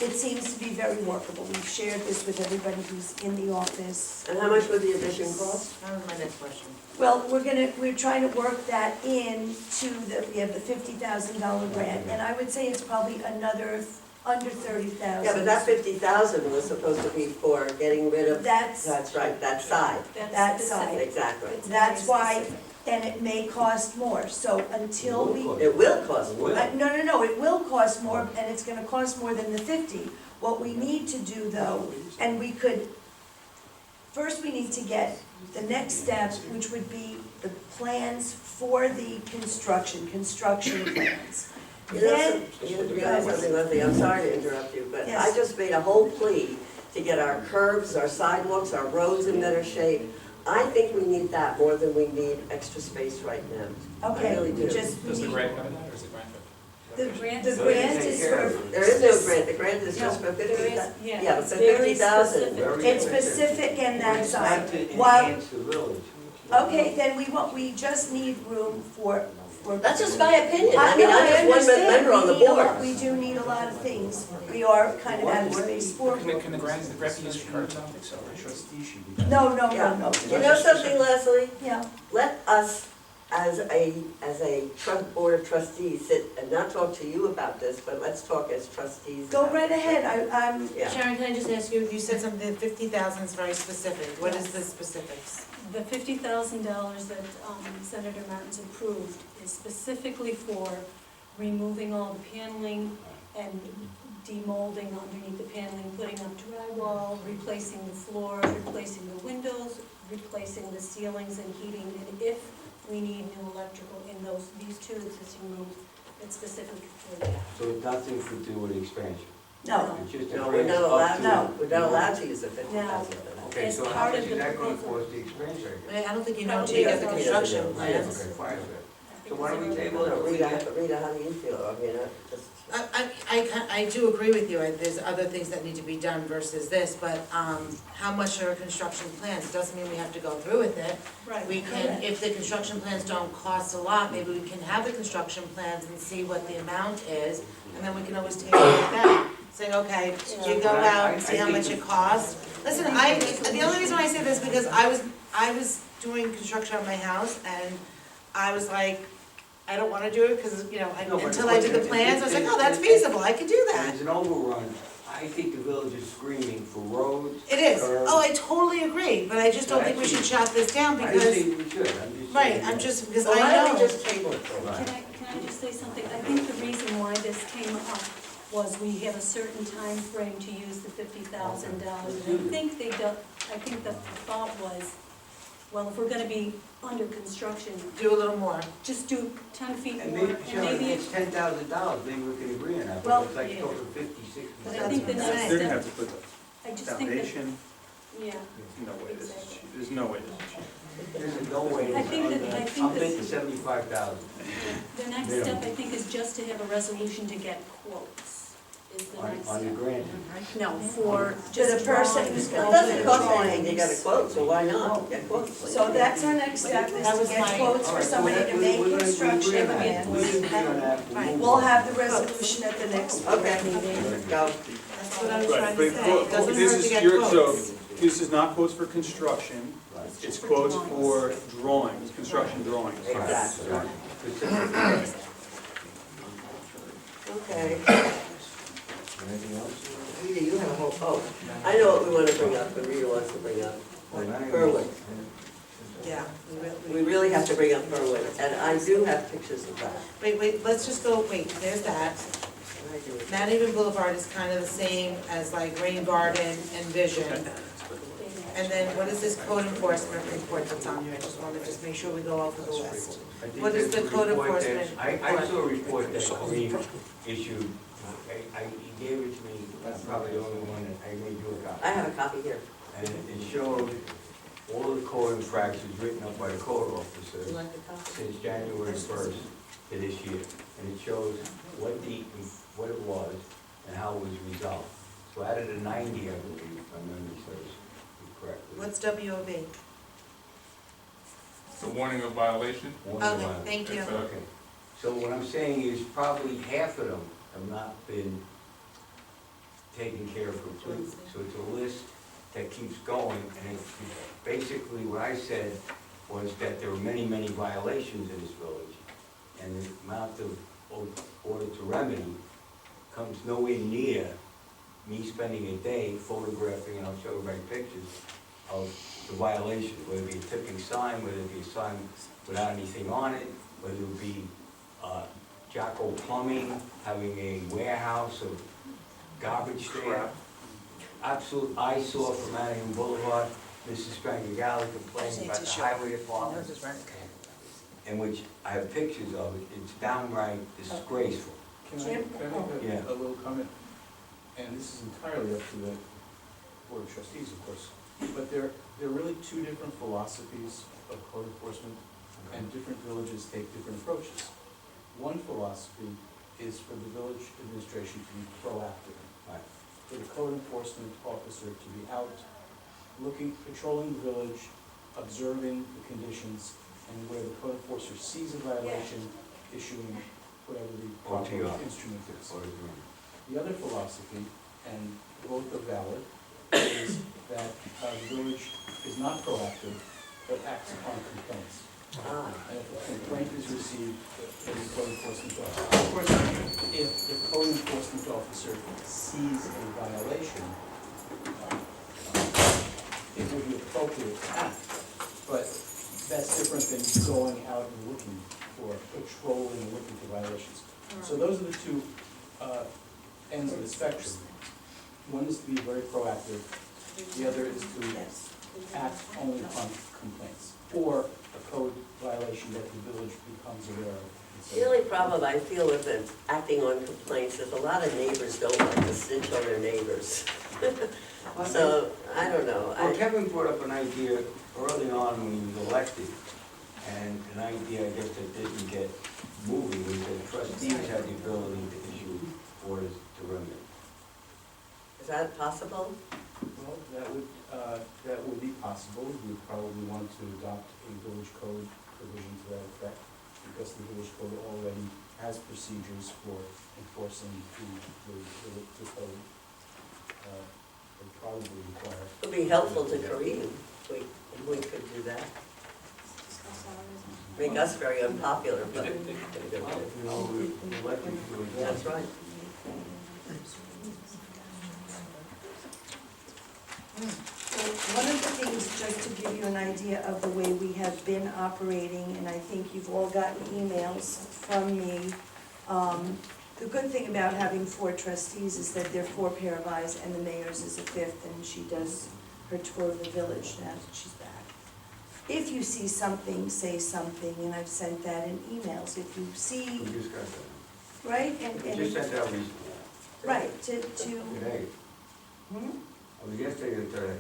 S4: it seems to be very workable. We've shared this with everybody who's in the office.
S1: And how much would the addition cost?
S10: That was my next question.
S4: Well, we're trying to work that in to we have the $50,000 grant, and I would say it's probably another under 30,000.
S1: Yeah, but that 50,000 was supposed to be for getting rid of,
S4: That's
S1: that's right, that side.
S4: that side.
S1: Exactly.
S6: It's
S4: That's
S6: very
S4: why,
S6: specific.
S4: and it may cost more, so until we.
S1: It will cost more.
S4: No, it will cost more, and it's gonna cost more than the 50. What we need to do though, and we could, first we need to get the next step, which would be the plans for the construction plans.
S1: You
S4: Then,
S1: know something, Leslie, I'm sorry to interrupt you, but I
S4: Yes.
S1: just made a whole plea to get our curbs, our sidewalks, our roads in better shape. I think we need that more than we need extra space right now. I really
S4: okay,
S1: do.
S4: just,
S9: Does the grant cover that, or is the grant covered?
S6: The grant.
S4: the grant is for,
S1: There is no grant, the grant is just for
S6: There
S1: 50,
S6: is,
S1: yeah,
S6: yeah,
S1: it's
S6: it's
S1: for
S6: very
S1: 50,000.
S6: specific.
S4: it's specific in that side.
S2: Not to
S4: While,
S2: enhance the village.
S4: okay, then we just need room for.
S1: That's just my opinion, I mean,
S4: know,
S1: I'm just one
S4: understand.
S1: member on the
S4: We need a
S1: board.
S4: lot- We do need a lot of things. We are kind of out of space for.
S9: Can the grant be used for curbs? I don't think so, right?
S4: No,
S1: You know something, Leslie?
S4: Yeah,
S1: Let us, as a board of trustees, sit and not talk to you about this, but let's talk as trustees.
S4: go
S1: about
S4: right
S1: this.
S4: ahead, I'm,
S1: Yeah.
S10: Sharon, can I just ask you, you said something, that 50,000 is very specific, what is the specifics?
S6: The $50,000 that Senator Martins approved is specifically for removing all the paneling and demolding underneath the paneling, putting up drywall, replacing the floor, replacing the windows, replacing the ceilings and heating, and if we need new electrical in these two existing rooms, it's specific for that.
S2: So nothing to do with expansion?
S4: no.
S2: It's just
S1: No,
S2: to
S1: we're
S2: bring us
S1: not
S2: up
S1: allowed,
S2: to-
S1: no, we're not allowed to use the 50,000 for that.
S2: Okay,
S6: As
S2: so how
S6: part
S2: much
S6: of
S2: is
S6: the
S2: that gonna
S6: proposal.
S2: cost the expansion?
S10: I don't think you know until you get the construction plans.
S2: Okay, fine. So why don't we table
S1: Well,
S2: it?
S1: Rita, how do you feel? I mean, just.
S10: I do agree with you, there's other things that need to be done versus this, but, how much are construction plans? Doesn't mean we have to go through with it.
S6: Right.
S10: We can, if the construction plans don't cost a lot, maybe we can have the construction plans and see what the amount is, and then we can always take it like that. Saying, okay, you go out and see how much it costs. Listen, the only reason why I say this, because I was doing construction on my house, and I was like, I don't wanna do it, because,
S2: No, but
S10: until I did the
S2: it-
S10: plans, I was like, oh, that's
S2: it-
S10: feasible, I could do that.
S2: There's an overrun. I think the village is screaming for roads.
S10: It is,
S2: curbs.
S10: oh, I totally agree, but I just don't think we should shut this down,
S2: I
S10: because,
S2: think we should, I'm just.
S10: right,
S2: saying
S10: I'm
S2: that.
S10: just, because
S1: Well, why
S10: I
S1: don't we
S10: know.
S1: just table it for a while?
S6: Can I just say something? I think the reason why this came up was we have a certain time frame to use the $50,000. And I think the thought was, well, if we're gonna be under construction,
S10: Do a little more.
S6: just do 10 feet
S2: And
S6: more,
S2: maybe,
S6: and
S2: Sharon, if
S6: maybe
S2: it's $10,000, maybe we can agree on that,
S4: Well,
S2: but it's like
S6: yeah.
S2: talking 50, 60,
S6: But I
S2: 70.
S6: think the next
S10: They're
S7: They're gonna
S6: step,
S7: have to put
S6: I
S7: the
S6: just think that,
S7: foundation,
S6: yeah.
S7: no way this is cheap, there's no way this is cheap.
S2: There's no way.
S6: I think that-
S2: it's
S6: I
S2: under-
S6: think
S2: I'm
S6: that-
S2: thinking 75,000.
S6: The next
S2: Yeah.
S6: step, I think, is just to have a resolution to get quotes, is the next
S2: On the
S6: step.
S2: grant.
S6: No, for
S4: To
S6: just
S4: the person
S6: drawings.
S4: who's
S1: It
S4: gonna
S1: doesn't
S4: do the
S1: cost anything, you
S4: drawings.
S1: got a quote, so why not? Get quotes.
S4: So that's our next step, is
S10: That
S4: to
S10: was
S4: get
S10: my-
S4: quotes
S2: All
S4: for
S2: right, so
S4: somebody to make
S2: we're gonna
S4: construction
S2: agree on that.
S4: plans.
S2: We can agree on that.
S10: Right.
S2: move
S4: We'll
S2: on.
S4: have the resolution at the next board
S1: Okay,
S4: meeting.
S1: go.
S10: That's what I was
S7: Right,
S10: trying
S7: but
S10: to say, it doesn't
S7: this
S10: hurt to
S7: is
S10: get
S7: your,
S10: quotes.
S7: so, this is not quotes for construction,
S2: Right.
S7: it's quotes for drawings, construction drawings.
S1: Exactly.
S2: Specific.
S1: Okay.
S2: Anything else?
S1: Rita, you have a whole, I know what we want to bring up, but Rita wants to bring up. Berwick.
S10: Yeah.
S1: We really have to bring up Berwick, and I do have pictures of that.
S10: Wait, let's just go, there's that.
S1: I do.
S10: Manorhaven Boulevard is kind of the same as like Rain Garden and Vision. And then what is this code enforcement report that's on here? I just want to make sure we go over the list.
S2: I think
S10: What is
S2: there's
S10: the
S2: a
S10: code
S2: report that-
S10: enforcement
S2: I saw a report that Green issued, he gave it to me, that's probably the only one that I made you a copy.
S1: I have a copy here.
S2: And it showed all the code infractions written up by the code officers
S10: You like the copy?
S2: since January 1st to this year. And it shows what it was and how it was resolved. So out of the 90, I believe, if my memory serves me correctly.
S10: What's WOB?
S11: The warning of violation?
S2: One of
S10: Okay,
S2: them.
S10: thank you.
S2: Okay, so what I'm saying is probably half of them have not been taken care of completely. So it's a list that keeps going, and basically what I said was that there were many, many violations in this village, and the amount of order to remedy comes nowhere near me spending a day photographing, and I'll show everybody pictures, of the violation, whether it be a tipping sign, whether it be a sign without anything on it, whether it be Jacko Plumbing having a warehouse of garbage there. Absolute eyesore from Manningham Boulevard, Mrs. Strangagalley complaining about the highway department, in which I have pictures of it, it's downright disgraceful.
S8: Can I
S4: Jim?
S8: make
S2: Yeah.
S8: a little comment? And this is entirely up to the Board of Trustees, of course. But there are really two different philosophies of code enforcement, and different villages take different approaches. One philosophy is for the village administration to be proactive.
S2: Right.
S8: For the code enforcement officer to be out, looking, patrolling the village, observing the conditions, and where the code enforcer sees a violation, issuing whatever the proper
S2: OTR.
S8: instrument is.
S2: Or agreement.
S8: The other philosophy, and both are valid, is that the village is not proactive, but acts upon complaints.
S1: Ah,
S8: And if a complaint is received, then the code enforcement officer, of course, if the code enforcement officer sees a violation, it would be appropriate to act, but that's different than going out and looking for, patrolling and looking for violations. So those are the two ends of the spectrum. One is to be very proactive, the other is to act only upon complaints, or a code violation that the village becomes aware of.
S1: the only problem I feel with it, acting on complaints is a lot of neighbors don't like to snitch on their neighbors. So, I don't know.
S2: Well, Kevin brought up an idea early on when he was elected, and an idea, I guess, that didn't get moving, was that trustees had the ability to issue orders to remedy.
S1: Is that possible?
S8: Well, that would be possible. We would probably want to adopt a village code provision to that effect, because the village code already has procedures for enforcing the code. Would probably require.
S1: It would be helpful to Kareem if we could do that. Make us very unpopular, but
S2: You know, we elected to do it.
S1: that's right.
S4: Well, one of the things, just to give you an idea of the way we have been operating, and I think you've all gotten emails from me. The good thing about having 4 trustees is that they're 4 pair of eyes, and the mayor's is a 5th, and she does her tour of the village now that she's back. If you see something, say something, and I've sent that in emails. If you see,
S2: We just got that.
S4: right,
S2: We just sent out recently.
S4: right, to,
S2: Today.
S4: hmm?
S2: I was yesterday or today.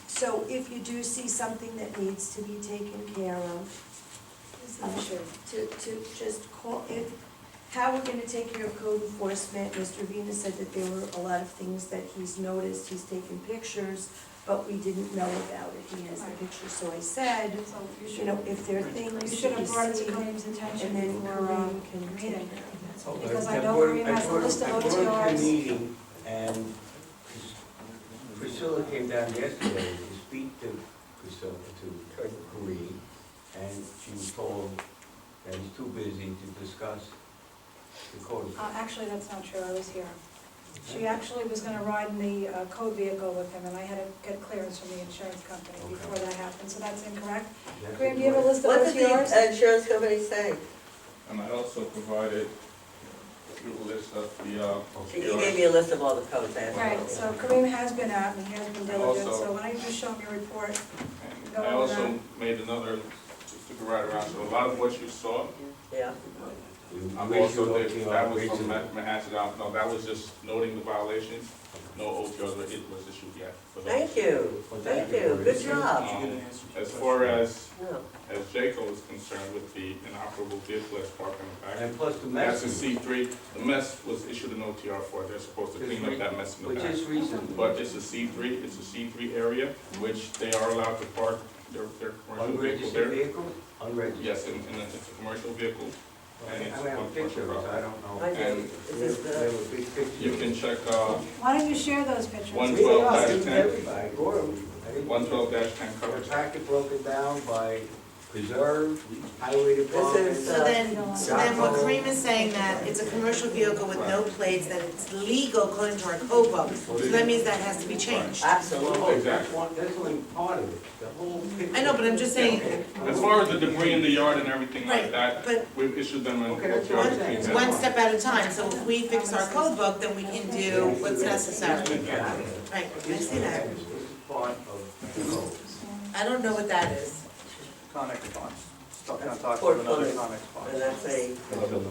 S4: So if you do see something that needs to be taken care of, to just call, how we're gonna take care of code enforcement, Mr. Venus said that there were a lot of things that he's noticed, he's taken pictures, but we didn't know about it, he has the pictures, so I said, you know, if there are things
S6: You should
S4: that
S6: have
S4: you
S6: brought it to
S4: see,
S6: Kareem's
S4: and
S6: attention
S4: then
S6: for
S4: Kareem can take
S6: meeting.
S4: care of
S2: Okay.
S6: Because I
S2: I
S6: know
S2: brought-
S6: Kareem has a
S2: brought-
S6: list of
S2: I brought it to
S6: OTRs.
S2: the meeting, and Priscilla came down yesterday to speak to Priscilla, to Kareem, and she was told that he's too busy to discuss the code.
S6: Actually, that's not true, I was here. She actually was gonna ride in the code vehicle with him, and I had to get clearance from the insurance company before that happened, so that's incorrect.
S2: That's
S6: Kareem, do you have a
S2: what-
S6: list of
S1: What did
S6: OTRs?
S1: the insurance company say?
S11: And I also provided a list of the,
S1: He gave me a list of all the codes I had.
S6: Right, so Kareem has been out and he has been diligent,
S11: Also-
S6: so why don't you just show him your report?
S11: and
S6: Go
S11: I
S6: over
S11: also
S6: that.
S11: made another, just to go right around, so a lot of what you saw,
S1: Yeah,
S11: I'm
S2: raised
S11: also,
S2: the
S11: did-
S2: OTR,
S11: that was
S2: raised
S11: from
S2: the-
S11: Manhattan, no, that was just noting the violations, no OTRs were issued yet. for those.
S1: thank you, thank you, good job.
S11: As far as
S1: Yeah.
S11: Jaco is concerned with the inoperable vehicle that's parked in the back,
S2: And plus the
S11: that's a
S2: message,
S11: C3, the mess was issued an OTR for, they're supposed to clean up that mess in the
S2: which
S11: back.
S2: is recent.
S11: But it's a C3 area, which they are allowed to park their commercial vehicle
S2: Unregistered
S11: there.
S2: vehicle? Unregistered.
S11: Yes, it's a commercial vehicle, and
S2: I
S11: it's
S2: have a
S11: on
S2: picture
S11: commercial
S2: of it, I
S11: property.
S2: don't know.
S1: I do,
S11: And
S1: is
S2: They
S1: this
S2: have
S1: the,
S2: a big picture.
S11: You can check,
S6: Why don't you share those pictures?
S11: 112-10,
S2: Everybody, Gorham.
S11: 112-10
S2: The
S11: coverage.
S2: packet broken down by preserve, highway department.
S1: This is,
S10: So then what Kareem is saying that it's a commercial vehicle with no plates, that it's legal according to our code book. So that means that has to be changed.
S1: absolutely.
S2: That's only part of it, the whole picture.
S10: I know, but I'm just saying,
S11: As far as the debris in the yard and everything
S10: Right,
S11: like that,
S10: but-
S11: we've issued them an
S2: Okay, that's
S11: OTR
S2: one
S11: between
S10: it's
S11: them.
S10: one step at a time, so if we fix our code book, then we can do what's necessary. Right, I see that.
S2: This is part of the code.
S10: I don't know what that is.
S7: Connex ponds, stuck on top
S1: Port
S7: of another
S1: plumbing.
S7: Connex pond.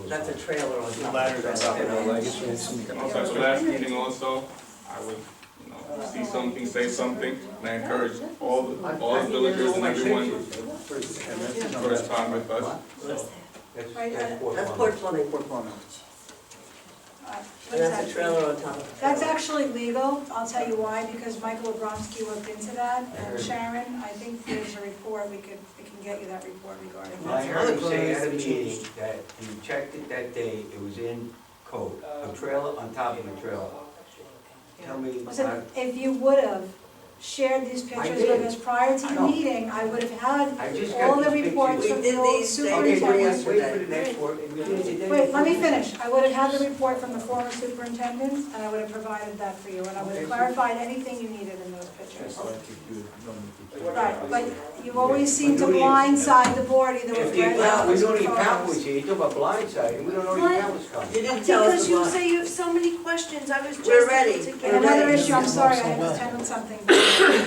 S1: And that's a trailer on top.
S7: Ladders on top of
S1: it.
S11: Also, so last meeting also, I would, you know, see something, say something, and I encourage all the villagers and everyone to correspond with us.
S1: That's port plumbing.
S7: Port plumbing.
S1: And that's a trailer on top of it.
S6: That's actually legal, I'll tell you why, because Michael Obromsky looked into that, and Sharon, I think there's a report, we can get you that report regarding
S2: I
S6: that.
S2: heard him say at a meeting that he checked it that day, it was in code, a trailer on top of a trailer. Tell me,
S6: Listen, if you would have shared these pictures with us prior to
S2: I
S6: the
S2: know.
S6: meeting, I would have had
S2: I just
S6: all
S2: got
S6: the
S2: these
S6: reports
S2: pictures.
S6: from
S1: We did
S6: the old
S1: these, they
S2: Okay,
S1: were
S6: superintendent.
S2: wait for
S1: yesterday.
S2: the next work.
S6: Wait, let me finish. I would have had the report from the former superintendent, and I would have provided that for you, and I would have clarified anything you needed in those pictures. Right, but you always seem to blindside the board either with
S2: If the
S6: red
S2: account, we
S6: dots
S2: know
S6: or
S2: the account was
S6: photos.
S2: here, you talk about blindside, and we don't know the
S4: What?
S2: account was coming.
S1: You didn't tell us
S4: Because you
S1: about.
S4: say you have so many questions, I was just
S1: We're
S4: able
S1: ready.
S4: to
S6: And
S4: get.
S6: another
S1: ready.
S6: issue, I'm sorry, I had to handle something. All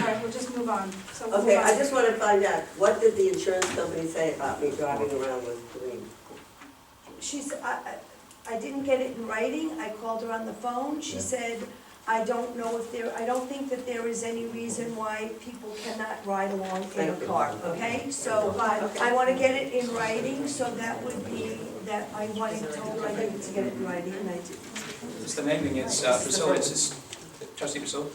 S6: right, we'll just move on. So we'll
S1: Okay,
S6: move
S1: I
S6: on.
S1: just want to find out, what did the insurance company say about me driving around with green?
S4: She's, I didn't get it in writing, I called her on the phone, she said, I don't know if there, I don't think that there is any reason why people cannot ride along in a
S1: Thank you.
S4: car, okay? So, I wanna get it in writing, so that would be, that I wanted told, I needed to get it in writing, and I did.
S9: It's the main thing, it's, Priscilla, it's just, trustee Priscilla,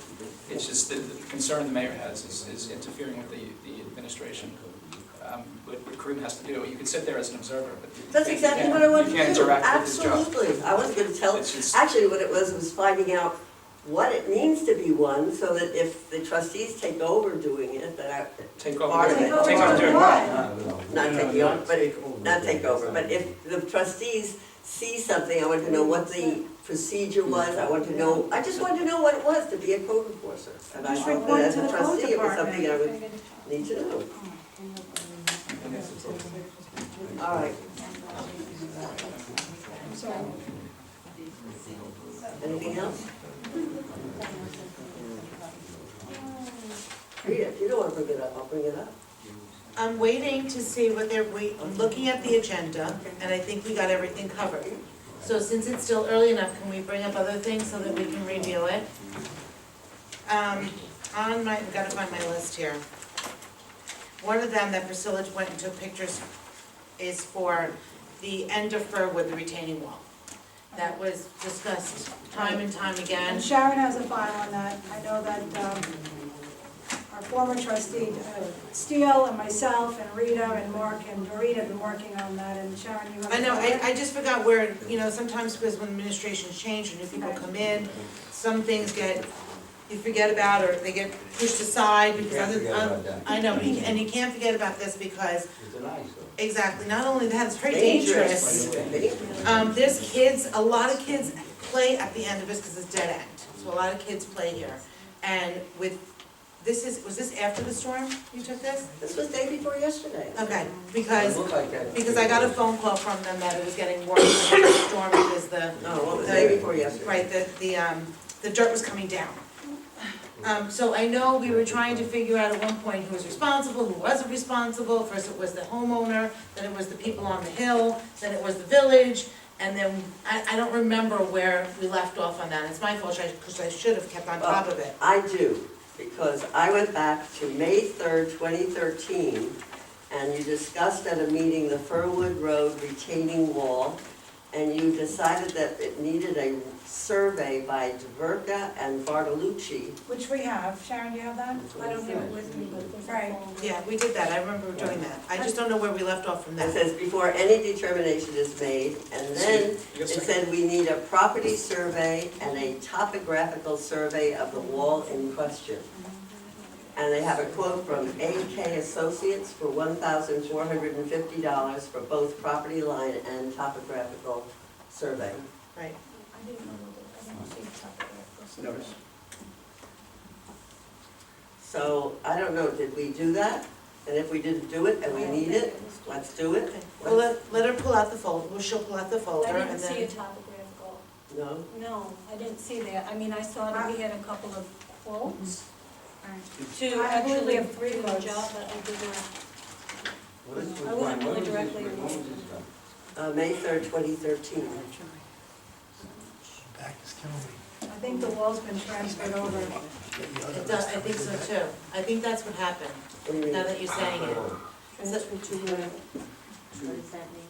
S9: it's just the concern the mayor has is interfering with the administration. What Kareem has to do, you can sit there as an observer, but you
S1: That's
S9: can't-
S1: exactly
S9: you
S1: what I wanted to do.
S9: can't interact with his job.
S1: Absolutely. I wasn't going to tell,
S9: It's just-
S1: actually what it was finding out what it means to be one, so that if the trustees take over doing it, that I,
S9: Take over,
S1: Part of it.
S9: take over doing what?
S1: not taking over, but not take over, but if the trustees see something, I want to know what the procedure was, I want to know, I just wanted to know what it was to be a code enforcer. And I
S6: Just
S1: thought
S6: report
S1: that
S6: it
S1: as
S6: to
S1: a
S6: the code
S1: trustee, it was something I would
S6: department.
S1: need to know. All right,
S6: So,
S1: anything else? Rita, if you don't want to bring it up, I'll bring it up.
S10: I'm waiting to see what I'm looking at the agenda, and I think we got everything covered. So since it's still early enough, can we bring up other things so that we can review it? I've gotta find my list here. One of them that Priscilla went and took pictures is for the end of Fir with the retaining wall. That was discussed time and time again.
S6: and Sharon has a file on that. I know that our former trustee, Steele, and myself, and Rita, and Mark, and Doreen have been working on that, and Sharon, you have.
S10: I know,
S6: a file?
S10: I just forgot where, sometimes because when administrations change and new people come in, some things you forget about, or they get pushed aside because
S2: Can't forget about that.
S10: I know, and you can't forget about this because,
S2: It's an eyesore.
S10: exactly, not only that, it's very dangerous.
S1: Dangerous.
S10: There's kids, a lot of kids play at the end of this because it's dead end, so a lot of kids play here. And was this after the storm you took this?
S1: This was day before yesterday.
S10: Okay,
S2: It
S10: because
S2: looked like that.
S10: I got a phone call from them that it was getting worse with the storm because
S1: No, well, it was the day before yesterday.
S10: right, the dirt was coming down. So I know we were trying to figure out at one point who was responsible, who wasn't responsible. First it was the homeowner, then it was the people on the hill, then it was the village, and then, I don't remember where we left off on that. It's my fault, because I should have kept on top of it.
S1: I do, because I went back to May 3rd, 2013, and you discussed at a meeting the Firwood Road retaining wall, and you decided that it needed a survey by Dverka and Bartolucci.
S6: Which we have. Sharon, do you have that? I don't have it with me, but. Right.
S10: Yeah, we did that, I remember doing that. I just don't know where we left off from
S1: It
S10: that.
S1: says before any determination is made, and then
S9: You
S1: it
S9: got a second?
S1: said we need a property survey and a topographical survey of the wall in question. And they have a quote from AK Associates for $1,450 for both property line and topographical survey.
S10: Right.
S6: I didn't know that, I didn't see the top of that.
S7: Notice.
S1: So, I don't know, did we do that? And if we didn't do it and we need it, let's do it.
S10: Okay, well, let her pull out the folder, well, she'll pull out the folder
S6: I
S10: and
S6: didn't see a
S10: then,
S6: topographical,
S1: No?
S6: no, I didn't see that. I mean, I saw that we had a couple of quotes to
S4: I believe we
S6: actually
S4: have 3
S6: do the
S4: quotes.
S6: job, but I did not.
S2: What is-
S6: I wasn't really
S2: when was this-
S6: directly
S2: when was
S6: involved.
S2: this done?
S1: May 3rd, 2013.
S3: Back is killing me.
S4: I think the wall's been transferred over.
S10: it does, I think so too. I think that's what happened,
S1: What do you mean?
S10: now that you're saying it.
S4: Transferred to,
S6: What does that mean?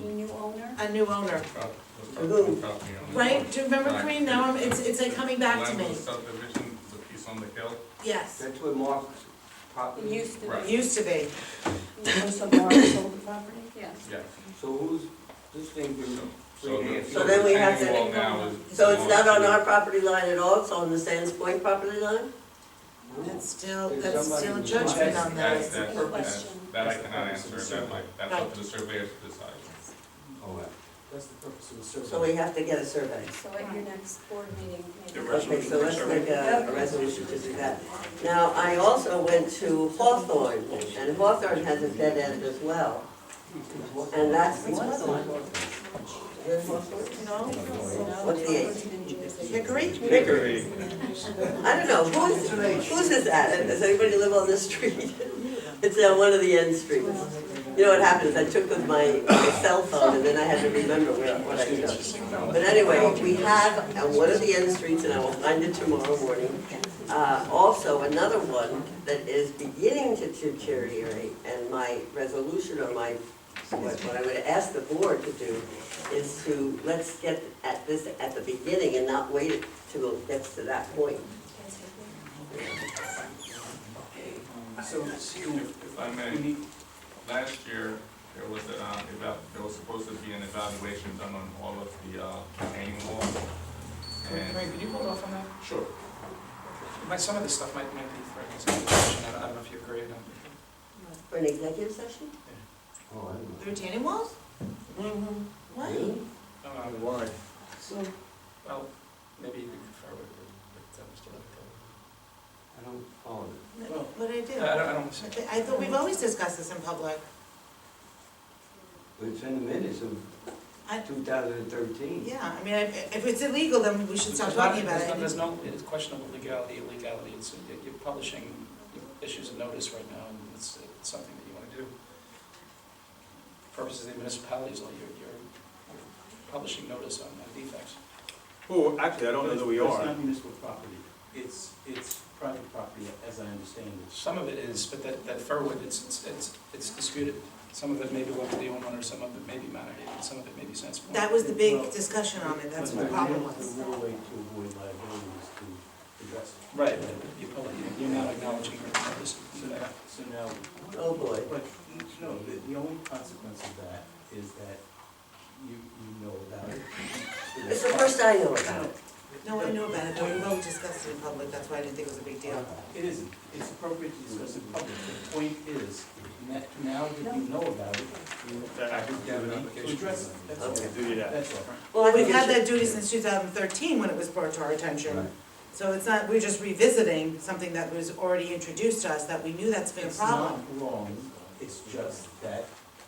S6: The new owner?
S10: A new owner,
S11: Right?
S10: right? Do you remember, Corinne? Now, it's like coming back to me.
S11: Subdivision, the piece on the hill.
S10: Yes,
S2: That's what Mark's
S6: It
S2: property?
S6: used to
S11: Right.
S6: be.
S10: used to be.
S4: so Mark sold the property?
S6: Yes.
S11: Yeah.
S2: So who's, this thing been?
S1: So then we have to-
S11: the retaining wall now is-
S1: So it's not on our property line at all, it's on the Sands Point property line?
S10: That's still
S2: There's
S10: judgment on
S11: That's,
S10: that.
S11: that I cannot answer, that's up to the surveyors to decide.
S2: Oh, right.
S8: That's the purpose of the survey.
S1: So we have to get a survey.
S6: So at your next board meeting, maybe.
S1: Okay, so let's make a resolution to do that. Now, I also went to Hawthorne, and Hawthorne has a dead end as well. And that's the
S10: No?
S1: What's the age?
S10: Hickory?
S7: Hickory.
S1: I don't know, whose is that? Does anybody live on this street? It's on one of the end streets. You know what happens, I took with my cell phone and then I had to remember what I took. But anyway, we have on one of the end streets, and I will find it tomorrow morning, also another one that is beginning to deteriorate, and my resolution or what I would ask the board to do is to, let's get at this at the beginning and not wait till it gets to that point.
S11: So, if I may, last year, there was there was supposed to be an evaluation done on all of the retaining walls. And,
S9: Can you hold off on that?
S11: sure,
S9: Some of this stuff might be for executive session, I don't know if you agree or not.
S1: For an executive session?
S2: Oh, I don't know.
S10: The retaining walls?
S1: Mm-hmm.
S10: Why?
S7: Why?
S9: Well, maybe you could confer with Mr. Levittow.
S2: I don't follow it.
S10: What'd I do?
S9: I don't see.
S10: I thought we've always discussed this in public.
S2: It's in the minutes of
S10: I-
S2: 2013.
S10: Yeah, I mean, if it's illegal, then we should stop talking about it.
S9: There's no, it's questionable legality, illegality, you're publishing issues of notice right now, and it's something that you want to do. Purposes of the municipalities, you're publishing notice on defects.
S7: Oh, actually, I don't know that we
S8: It's
S7: are.
S8: not municipal property, it's private property, as I understand it.
S9: Some of it is, but that Furwood, it's disputed. Some of it may belong to the homeowner, some of it may be Manorhaven, some of it may be Sands Point.
S10: That was the big discussion on it, that's what the problem
S8: The
S10: was.
S8: real way to avoid liability is to address it.
S9: Right, but you're not acknowledging her notice.
S8: So now,
S1: Oh, boy.
S8: but, no, the only consequence of that is that you know about it.
S1: It's the first I know about it.
S10: No, I know about it, but we both discussed it in public, that's why I didn't think it was a big deal.
S8: It isn't, it's appropriate to discuss it in public. The point is, now that you know about it, you have to address it, that's all.
S1: Okay.
S7: Do that.
S8: That's all.
S1: Well,
S10: We've had that duty since 2013 when it was brought to our attention.
S2: Right.
S10: So it's not, we're just revisiting something that was already introduced to us, that we knew that's been a problem.
S8: It's not wrong, it's just that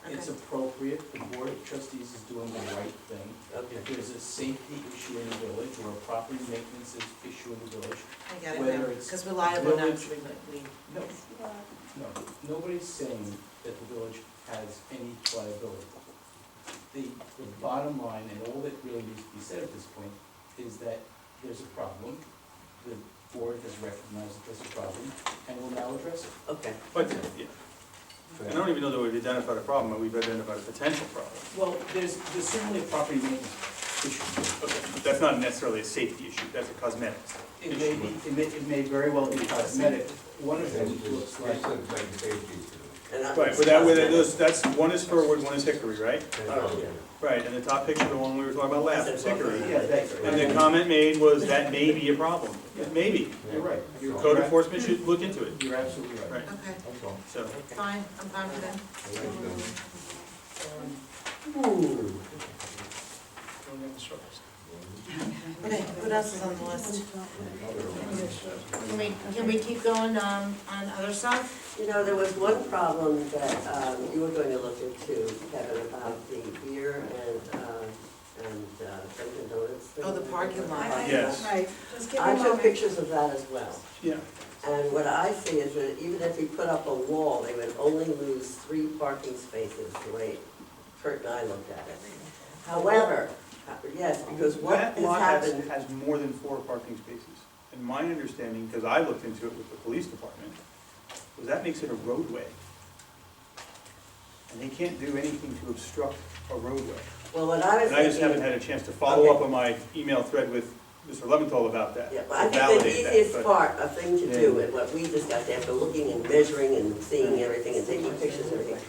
S8: it's
S10: Okay.
S8: appropriate, the board of trustees is doing the right thing.
S1: Okay.
S8: If there's a safety issue in the village, or a property maintenance issue in the village,
S10: I get it
S8: whether
S10: now,
S8: it's
S10: because we're liable now,
S8: village-
S10: so we,
S8: no, no, nobody's saying that the village has any liability. The bottom line, and all that really needs to be said at this point, is that there's a problem. The board has recognized that there's a problem, and will now address it.
S1: Okay.
S7: But, yeah. I don't even know that we've identified a problem, but we've identified a potential problem.
S8: Well, there's certainly a property maintenance issue.
S7: Okay, but that's not necessarily a safety issue, that's a cosmetic.
S8: It may be, it may very well be cosmetic. One of them looks like,
S2: This looks like a safety issue.
S1: And that
S7: Right,
S1: was
S7: but that,
S1: cosmetic.
S7: that's, one is Furwood, one is Hickory, right?
S1: Oh, yeah.
S7: Right, and the top picture, the one we were talking about last, was Hickory.
S1: Yeah, that's
S7: And the comment made was that may be a problem. Maybe.
S8: You're right.
S7: Code enforcement should look into it.
S8: You're absolutely right.
S7: Right,
S10: Okay,
S2: That's all.
S7: so.
S10: fine, I'm confident. Okay, what else is on the list? Can we keep going, on other stuff?
S1: You know, there was one problem that you were going to look into, Kevin, about the beer and Dunkin' Donuts thing.
S10: Oh, the parking lot.
S7: Yes.
S4: Right, just give me
S1: I
S4: a
S1: took
S4: moment.
S1: pictures of that as well.
S7: Yeah.
S1: And what I see is that even if we put up a wall, they would only lose 3 parking spaces, the way Kurt and I looked at it. However, yes, because what
S7: That
S1: has
S7: lot
S1: happened,
S7: has more than 4 parking spaces. And my understanding, because I looked into it with the police department, was that makes it a roadway. And they can't do anything to obstruct a roadway.
S1: well, what I was
S7: And I just haven't
S1: thinking,
S7: had a chance to follow up on my email thread with Mr. Leventhal about that.
S1: yeah,
S7: to
S1: but I think the
S7: validate that,
S1: easiest
S7: but-
S1: part, a thing to do, and what we discussed after looking and measuring and seeing everything and taking pictures and everything,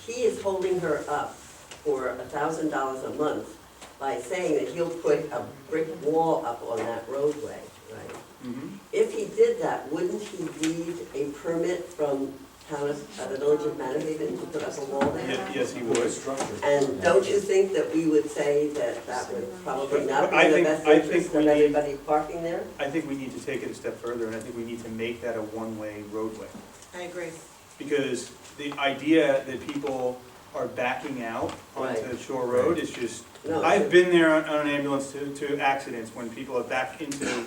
S1: he is holding her up for $1,000 a month by saying that he'll put a brick wall up on that roadway, right?
S7: Mhm.
S1: If he did that, wouldn't he need a permit from the village of Manorhaven to put up a wall there?
S7: Yes, he would.
S1: And don't you think that we would say that that would probably not be
S7: I
S1: in the
S7: think-
S1: best
S7: I think
S1: interest
S7: we
S1: of
S7: need-
S1: everybody parking there?
S7: I think we need to take it a step further, and I think we need to make that a one-way roadway.
S10: I agree.
S7: Because the idea that people are backing out onto
S1: Right.
S7: Shore Road is just,
S1: No,
S7: I've been there on an ambulance to accidents when people have backed into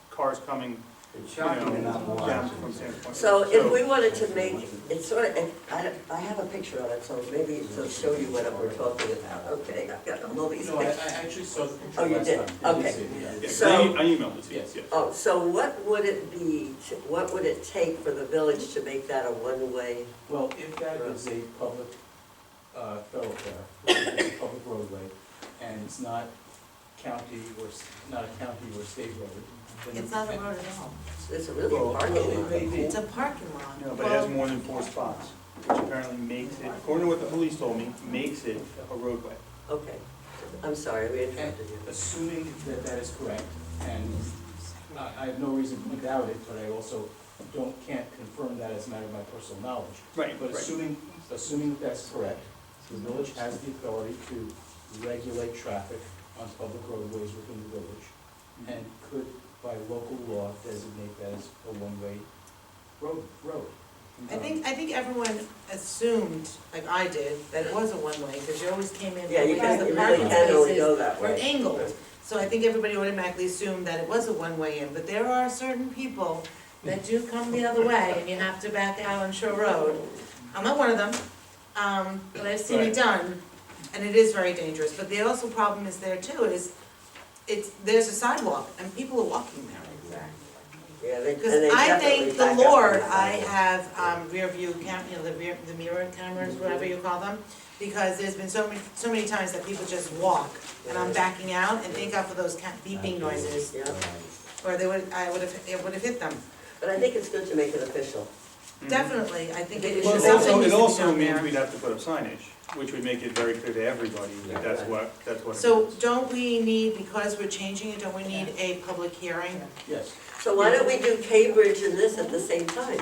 S7: cars coming,
S2: It's
S7: you know,
S2: shocking and not more
S7: down
S2: accidents.
S7: from San Point.
S1: So if we wanted to make, it's sort of, I have a picture of it, so maybe it'll show you what we're talking about. Okay, I've got all these
S8: No, I
S1: pictures.
S8: actually saw the picture
S1: Oh, you
S8: last
S1: did?
S8: time. I did
S1: Okay.
S8: see it, yeah.
S7: Yeah,
S1: So-
S7: I emailed it to you,
S8: Yes.
S7: yes.
S1: Oh, so what would it be, what would it take for the village to make that a one-way?
S8: Well, if that is a public thoroughfare, it's a public roadway, and it's not county or, not a county or state road, then.
S10: It's not a road at all.
S1: It's really a
S7: Well,
S1: parking
S2: it
S1: lot.
S2: may be.
S10: It's a parking lot.
S7: No, but it has more than 4 spots, which apparently makes it, according to what the police told me, makes it a roadway.
S1: Okay, I'm sorry, we
S8: And
S1: interrupted you.
S8: assuming that that is correct, and I have no reason to doubt it, but I also can't confirm that as a matter of my personal knowledge.
S7: Right,
S8: But
S7: right.
S8: assuming that that's correct, the village has the authority to regulate traffic on public roadways within the village, and could, by local law, designate that as a one-way road.
S10: I think everyone assumed, like I did, that it was a one-way, because you always came in,
S1: Yeah, you
S10: because
S1: can,
S10: the
S1: you really
S10: parking
S1: can only go
S10: spaces
S1: that
S10: were
S1: way.
S10: angled. So I think everybody automatically assumed that it was a one-way in, but there are certain people that do come the other way, and you have to back out on Shore Road. I'm not one of them, but I've seen it
S7: Right.
S10: done, and it is very dangerous. But the also problem is there too, there's a sidewalk, and people are walking there.
S1: Yeah, they, and
S10: Because
S1: they
S10: I
S1: definitely
S10: thank the
S1: back up
S10: Lord,
S1: on the
S10: I
S1: sidewalk.
S10: have rear view the mirror cameras, whatever you call them, because there's been so many times that people just walk, and I'm backing out, and thank God for those beeping noises,
S1: Yeah,
S10: or it would have hit them.
S1: but I think it's good to make it official.
S7: Mhm.
S10: Definitely, I think it
S7: Well,
S10: should,
S7: it also,
S10: something
S7: it
S10: needs to be
S7: also
S10: done
S7: means
S10: there.
S7: we'd have to put up signage, which would make it very clear to everybody that that's what it
S10: So
S7: is.
S10: don't we need, because we're changing it, don't we need a public hearing?
S8: Yes.
S1: So why don't we do Cambridge and this at the same time?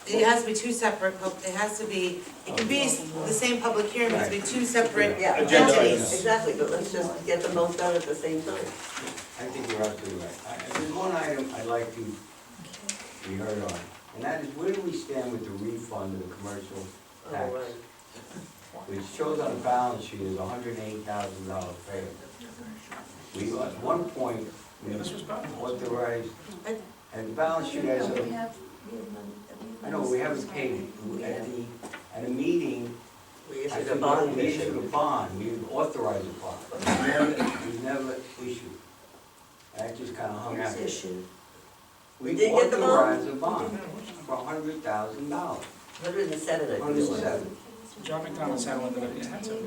S10: It has to be two separate, it can be the same public hearing, but it's be two separate
S1: Yeah,
S7: Agenda
S10: entities.
S7: items.
S1: exactly, but let's just get them both done at the same time.
S2: I think you're absolutely right. There's one item I'd like to be heard on, and that is where do we stand with the refund of the commercial
S1: Oh,
S2: tax?
S1: right.
S2: Which shows on the balance sheet is $180,000 payment. We, at one point, we authorized, and the balance sheet has I know, we haven't paid it. At a meeting,
S1: We
S2: I
S1: issued a
S2: think
S1: bond
S2: we issued a
S1: mission.
S2: bond, we authorized a bond. We never issued. That just kinda hung out.
S1: We did get the bond?
S2: authorized a bond for $100,000.
S1: 107, I think it was.
S2: 107.
S9: John McDonald's had one that it had to.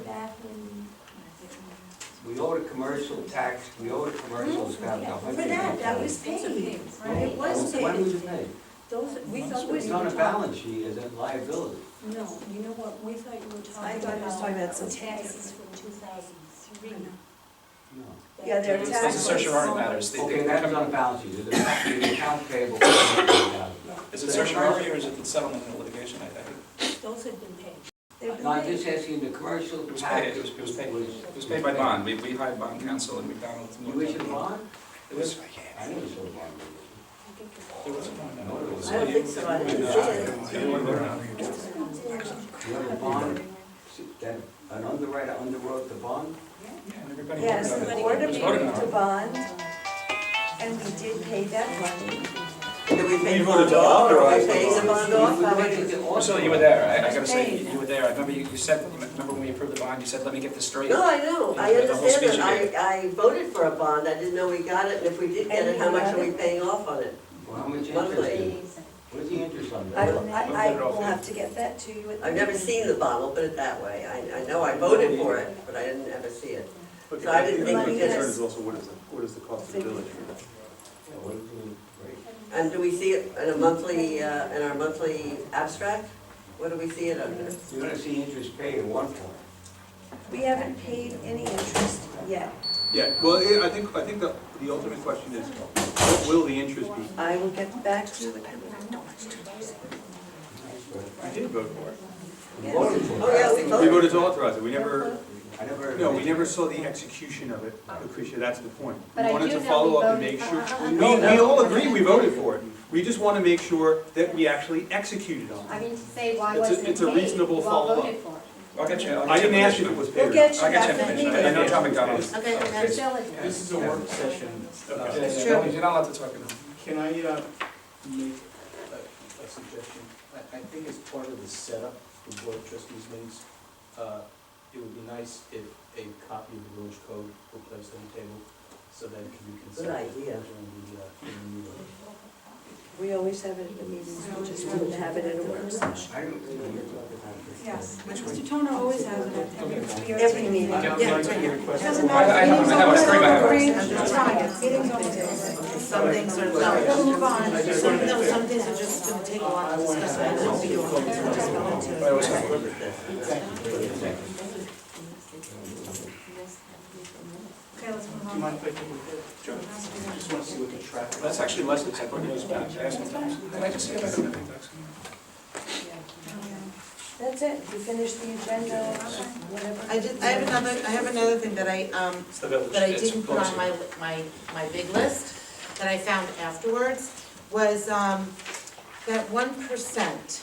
S2: We owed a commercial tax, we owed a commercial tax of
S4: For that was paid, right? It was
S2: When
S4: paid.
S2: was it paid?
S6: Those, we thought we
S2: It's
S6: were
S2: on a
S6: talking.
S2: balance sheet as a liability.
S6: No, you know what, we thought you were
S4: I
S6: talking
S4: thought he was talking about some
S6: taxes from 2003.
S2: No.
S4: Yeah, they're
S9: Those are
S4: taxes.
S9: certiorari matters.
S2: Okay, that's on a balance sheet, the account payable. $1,000.
S9: Is it certiorari or is it the settlement and the litigation? I think
S6: Those had been paid.
S4: They've been
S2: No, I'm
S4: paid.
S2: just asking the commercial
S9: it was
S2: tax.
S9: paid, it was paid. It was paid by bond. We hired bond counsel and McDonald's.
S2: You issued a bond?
S9: It was,
S2: I never saw a bond.
S9: there was a bond.
S2: No, it was-
S1: I don't think so, I didn't see it.
S2: You have a bond, that an underwriter underwrote the bond?
S9: And everybody
S4: Yes,
S9: voted
S4: the
S9: on it.
S4: board
S9: It was voted
S4: approved
S9: on.
S4: the bond, and we did pay that money.
S1: Did we pay
S7: You
S1: the
S7: voted
S1: bond
S7: to
S1: off, or are we
S7: authorize
S1: paying the bond off? How much is it?
S9: Priscilla, you were there. I gotta say, you were there. I remember you said, remember when we approved the bond, you said, let me get this straight.
S1: No, I know, I
S9: The whole
S1: understand
S9: speech
S1: that,
S9: you gave.
S1: I voted for a bond, I didn't know we got it, and if we did get it, how much are we paying off on it?
S2: Well, how much interest?
S1: Monthly.
S2: What's the interest on
S4: I,
S2: that?
S4: I will have to get that to you. at the
S1: I've never
S4: meeting.
S1: seen the bond, we'll put it that way, I know I voted for it, but I didn't ever see it.
S7: But
S1: So I didn't think we
S7: the
S1: did
S7: concern
S1: it.
S7: is also what is the cost of the village for that?
S2: Yeah, what is the rate?
S1: And do we see it in a monthly, in our monthly abstract? What do we see it under?
S2: You're gonna see interest paid at one point.
S4: We haven't paid any interest yet.
S7: Yeah, well, I think the ultimate question is, what will the interest be?
S4: I will get back to the committee.
S7: We did vote for it.
S2: You voted for it.
S1: Oh, yeah, we
S7: We
S1: voted.
S7: voted to authorize it, we never,
S2: I never.
S7: no, we never saw the execution of it, Lucretia, that's the point. We
S6: But I
S7: wanted
S6: do
S7: to
S6: know
S7: follow
S6: we
S7: up and
S6: voted
S7: make
S6: for
S7: sure,
S6: it.
S7: we all agree we voted for it. We just want to make sure that we actually executed on
S6: I
S7: it.
S6: mean, to say why
S7: It's a-
S6: wasn't it
S7: it's a
S6: paid?
S7: reasonable
S6: You all
S7: follow-up.
S6: voted for it.
S9: I'll get you.
S7: I didn't ask if it was paid
S4: We'll
S7: or
S4: get
S7: not.
S4: you
S9: I'll get
S4: back
S9: you
S4: in the
S9: information.
S4: meeting.
S9: I know Tom McDonald.
S10: Okay, okay.
S6: Facility.
S8: This is a work session.
S10: It's
S9: You're
S10: true.
S9: not allowed to talk in them.
S8: Can I make a suggestion? I think as part of the setup for Board of Trustees meetings, it would be nice if a copy of the village code were placed on the table so that it can be considered
S1: idea.
S8: during the meeting.
S4: We always have it at the meetings, we just wanted to have it in a work session.
S2: I don't think we talked about this.
S6: Yes, Mr. Toner always has it at every
S4: Every meeting.
S10: Yeah, it's right here.
S6: Doesn't
S9: I
S6: matter.
S9: have a screen, I have a-
S6: It's fine, meeting's over.
S10: Some things are,
S6: We'll move on.
S10: some things are just gonna take a while to discuss, and I won't be doing it, so just go into
S9: I always
S10: it.
S9: have.
S6: Okay, let's move
S8: Do you
S6: on.
S8: mind if I take a look? Sure. I just want to see what the traffic.
S9: That's actually Leslie's. I put those back. I asked him times. Can I just see if I can?
S4: That's it, you finished the agenda, whatever.
S10: I have another thing that
S9: It's the village.
S10: that I
S9: It's
S10: didn't put on
S9: closer.
S10: my big list, that I found afterwards, was, that 1%,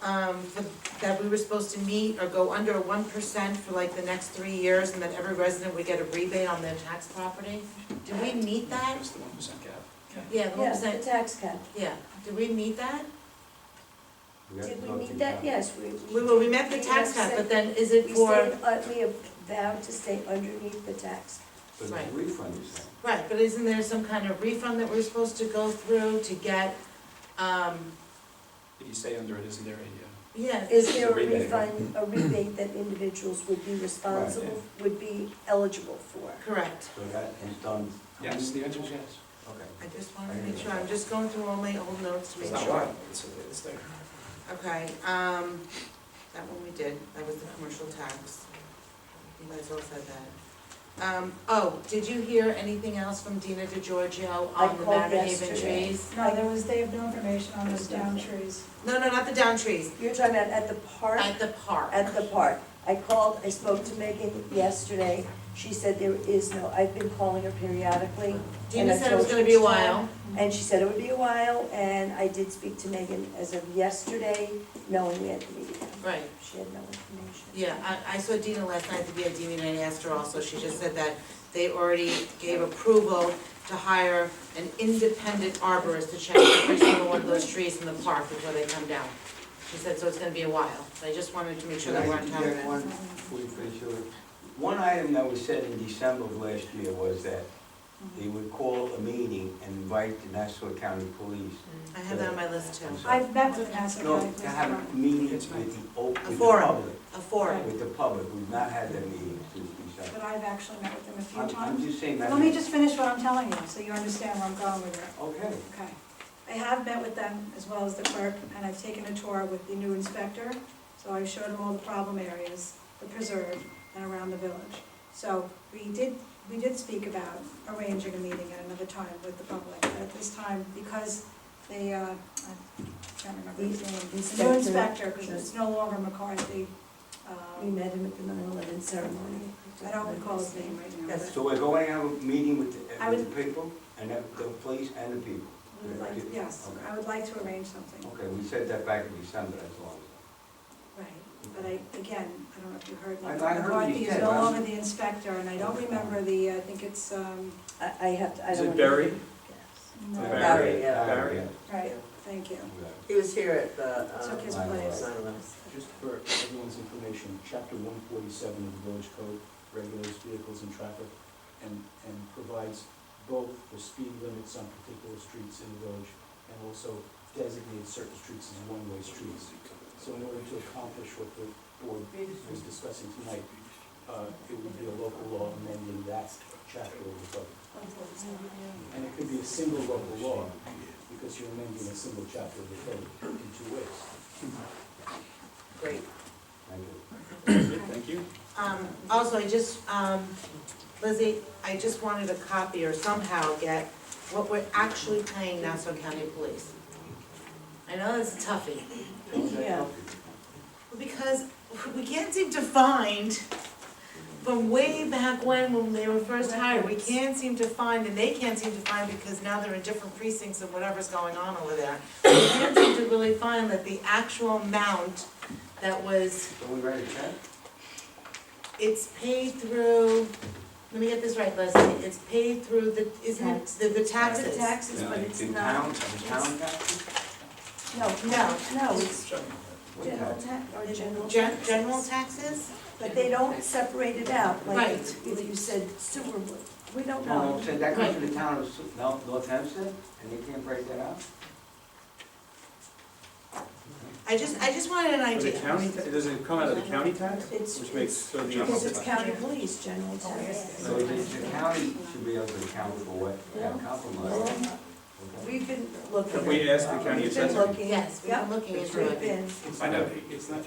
S10: that we were supposed to meet or go under 1% for like the next 3 years, and that every resident would get a rebate on their tax property. Did we meet that?
S9: It's the 1% cap.
S10: Yeah, the
S4: Yes, the
S10: 1%,
S4: tax cap.
S10: yeah, did we meet that?
S2: have
S4: Did
S2: to
S4: we
S2: go
S4: meet
S2: through
S4: that?
S2: town.
S4: Yes,
S10: We met the tax cap, but then is it
S4: we
S10: for,
S4: stayed, we have vowed to stay underneath the tax.
S2: But the
S10: Right.
S2: refund is that.
S10: right, but isn't there some kind of refund that we're supposed to go through to get,
S9: If you stay under it, isn't there a,
S10: yeah,
S4: Is there a
S9: rebate.
S4: refund, a rebate that individuals would be responsible, would be eligible for?
S10: correct.
S2: So that is done.
S9: yes, the answer is yes.
S2: Okay.
S10: I just wanted to make sure, I'm just going through all my old notes to
S9: It's
S10: make
S9: not
S10: sure.
S9: wild. It's there.
S10: Okay, that one we did, that was the commercial tax. You guys all said that. Oh, did you hear anything else from Dina DeGiorgio
S4: I
S10: on the
S4: called
S10: Manorhaven
S4: yesterday.
S10: trees?
S6: No, they have no information on those down trees.
S10: No, not the down trees,
S4: You're talking about at the park?
S10: at the park.
S4: At the park. I called, I spoke to Megan yesterday. She said there is no, I've been calling her periodically.
S10: Dina
S4: and I
S10: said it was
S4: told
S10: gonna
S4: her
S10: be a
S4: each time,
S10: while.
S4: And she said it would be a while, and I did speak to Megan as of yesterday, knowing we had the meeting.
S10: Right.
S4: She had no information.
S10: Yeah, I saw Dina last night at the BID meeting, and I asked her also, she just said that they already gave approval to hire an independent arborist to check every single one of those trees in the park before they come down. She said, so it's gonna be a while, so I just wanted to make sure that we're on top of
S2: Can I
S10: it.
S2: get one before you finish your? One item that was said in December of last year was that they would call a meeting and invite the Nassau County Police.
S10: I have that on my list too.
S6: I've met with Nassau
S2: No,
S6: County
S2: to
S6: Police
S2: have
S6: Department.
S2: meetings with
S10: A
S2: the
S10: forum.
S2: public,
S10: A forum.
S2: with the public. We've not had that meeting since December.
S6: But I've actually met with them a few
S2: I'm
S6: times.
S2: just saying that.
S6: Let me just finish what I'm telling you, so you understand where I'm going with it.
S2: Okay.
S6: Okay. I have met with them as well as the clerk, and I've taken a tour with the new inspector. So I showed them all the problem areas, the preserve, and around the village. So we did speak about arranging a meeting at another time with the public. But at this time, because they, I can't remember his name, the new inspector, because it's no longer McCarthy.
S4: We met him at the 9/11 ceremony.
S6: I don't recall his name right now.
S1: Yes.
S2: So we're going to have a meeting with
S6: I
S2: the
S6: would-
S2: people, and the police and the people?
S6: Yes, I would like to arrange something.
S2: Okay, we said that back in December, that's all.
S6: Right, but again, I don't know if you heard me.
S2: I heard what you
S6: McCarthy is
S2: said,
S6: no
S2: but I'm-
S6: longer the inspector, and I don't remember the, I think it's,
S4: I have to, I
S7: Is
S4: don't.
S7: it Barry?
S6: no,
S1: Barry, yeah.
S7: Barry.
S6: right, thank you.
S1: He was here at the,
S6: Took his
S1: 9/11.
S6: place.
S8: Just for everyone's information, chapter 147 of the village code regulates vehicles and traffic and provides both for speed limits on particular streets in the village and also designates certain streets as one-way streets. So in order to accomplish what the board was discussing tonight, it would be a local law amending that chapter of the code. And it could be a single local law because you're amending a single chapter of the code in two ways.
S10: Great.
S2: Thank you.
S7: Thank you.
S10: Also, Lizzie, I just wanted a copy or somehow get what we're actually paying Nassau County Police. I know it's a toughie.
S4: Yeah.
S10: Because we can't seem to find, from way back when they were first hired, we can't seem to find, and they can't seem to find because now they're in different precincts and whatever's going on over there. We can't seem to really find that the actual amount that was,
S2: So we write a check?
S10: it's paid through, let me get this right, Leslie, it's paid through the, isn't it, the taxes?
S4: The taxes, but it's
S2: In
S4: not.
S2: town taxes?
S4: No, it's
S2: What
S4: general
S2: tax?
S4: tax, or general taxes.
S10: General taxes?
S4: But they don't separate it out, like
S10: Right.
S4: if you said super, we don't
S2: No,
S4: know.
S2: I'm saying that comes to the town of North Hempstead, and you can't break that out?
S10: I just wanted an
S7: Does the
S10: idea.
S7: county, does it come out of the county tax?
S4: It's,
S7: Which makes, so the.
S4: because it's county police, general tax.
S2: So the county should be able to account for what, compromise.
S4: We've been looking.
S7: Have we asked the county
S4: We've been
S7: assessor?
S4: looking.
S10: Yes, we've been looking into
S4: We've
S10: it.
S4: been.
S8: It's
S9: I know.
S8: not, it's not,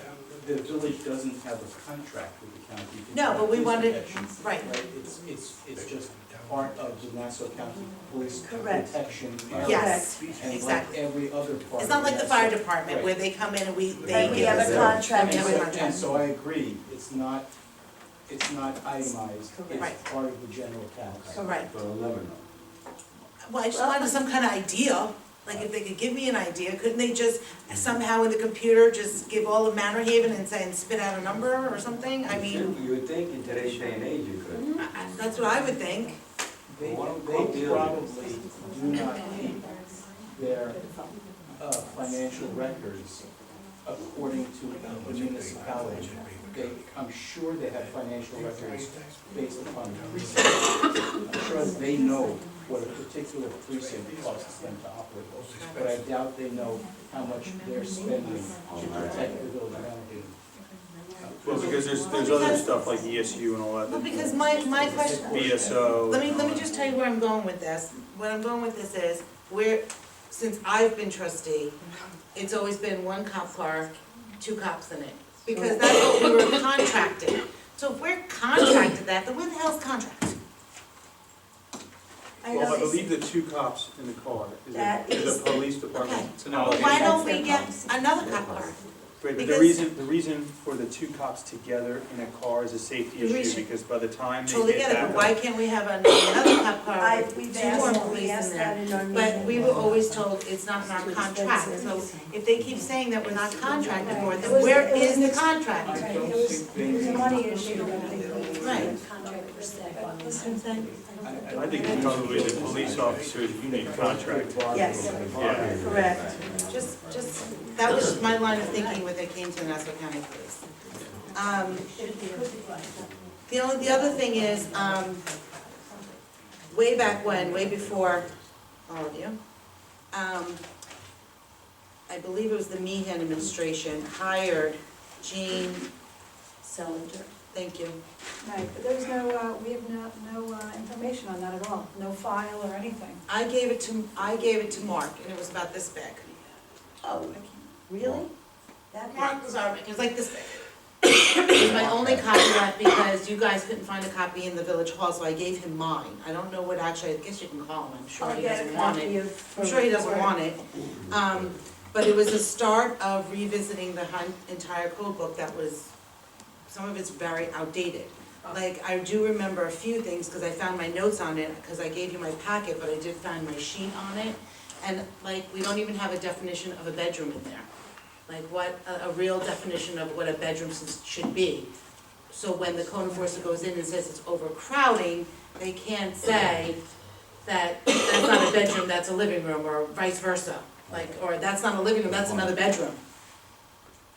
S8: the village doesn't have a contract with the county. to
S10: No, but we
S8: police
S10: wanted,
S8: protection.
S10: right,
S8: It's just part of the Nassau County Police
S4: Correct.
S8: Protection area.
S10: yes,
S8: And like
S10: exactly.
S8: every other part.
S10: It's not
S8: of
S10: like the
S8: Nassau-
S10: fire department
S8: Right.
S10: where they come in and they
S4: Right, we
S10: give
S4: have
S10: us
S4: a
S10: a.
S4: contract
S10: we have a
S4: with-
S10: contract.
S8: And so I agree, it's not itemized,
S10: Right.
S8: it's part of the general tax.
S10: Correct.
S2: For Lebanon.
S10: Well, I just wanted some kind of idea, like if they could give me an idea, couldn't they just somehow in the computer just give all of Manorhaven and say, and spit out a number or something? I mean,
S2: You would think in today's day and age you could.
S10: that's what I would think.
S8: They
S2: Well,
S8: probably do not keep their financial records according to the municipality. I'm sure they have financial records based upon the precinct. I'm sure they know what a particular precinct costs them to operate, but I doubt they know how much they're spending to protect the village of Manorhaven.
S7: Well, because there's other stuff like ESU and all that.
S10: Well, because my question,
S7: BSO.
S10: let me just tell you where I'm going with this. Where I'm going with this is, since I've been trustee, it's always been one cop car, 2 cops in it. Because that's what we were contracted. So if we're contracted that, then where the hell's contract?
S4: I
S7: Well, I
S4: know,
S7: believe the 2 cops in the car
S4: That
S7: is
S4: is-
S7: the police department.
S10: Okay.
S9: So
S10: Well,
S9: now,
S10: why don't
S4: That's
S10: we
S4: their
S10: get
S4: policy.
S10: another cop car?
S7: Right, but
S10: Because-
S7: the reason for the 2 cops together in a car is a safety
S10: The
S7: issue,
S10: reason-
S7: because by the time they
S10: Totally
S7: get
S10: get it,
S7: back
S10: but why can't we have another cop car with
S4: we've
S10: 2 more
S4: asked,
S10: police
S4: we
S10: in
S4: asked
S10: there?
S4: that in our meeting.
S10: But we were always told it's not in our
S4: Too
S10: contract,
S4: expensive.
S10: so if they keep saying that we're not contracted for it,
S4: It
S10: then
S4: was-
S10: where
S4: it was
S10: is the
S4: mixed-
S10: contract?
S8: I
S4: Right,
S8: don't
S4: it was,
S8: think they.
S4: it was a money issue, I think.
S10: Right.
S6: Contract per se.
S4: Listen, thank
S7: I think it's probably the police officer's unique contract.
S4: Yes,
S7: Yeah.
S4: correct.
S10: Just, that was my line of thinking when it came to Nassau County Police. The other thing is, way back when, way before all of you, I believe it was the Meehan administration hired Gene
S4: Selinger.
S10: Thank you.
S6: Right, but there's no, we have no information on that at all, no file or anything.
S10: I gave it to Mark, and it was about this big.
S4: Oh, really? That
S10: Mark was our, it was like this big. It was my only copy left because you guys couldn't find a copy in the village hall, so I gave him mine. I don't know what actually, I guess you can call him, I'm sure
S4: I'll
S10: he
S4: get a
S10: doesn't want
S4: copy
S10: it.
S4: of.
S10: I'm sure he doesn't want it. But it was the start of revisiting the entire code book that was, some of it's very outdated. Like, I do remember a few things, because I found my notes on it, because I gave you my packet, but I did find my sheet on it. And like, we don't even have a definition of a bedroom in there. Like what, a real definition of what a bedroom should be. So when the code enforcement goes in and says it's overcrowding, they can't say that that's not a bedroom, that's a living room, or vice versa. Like, or that's not a living room, that's another bedroom.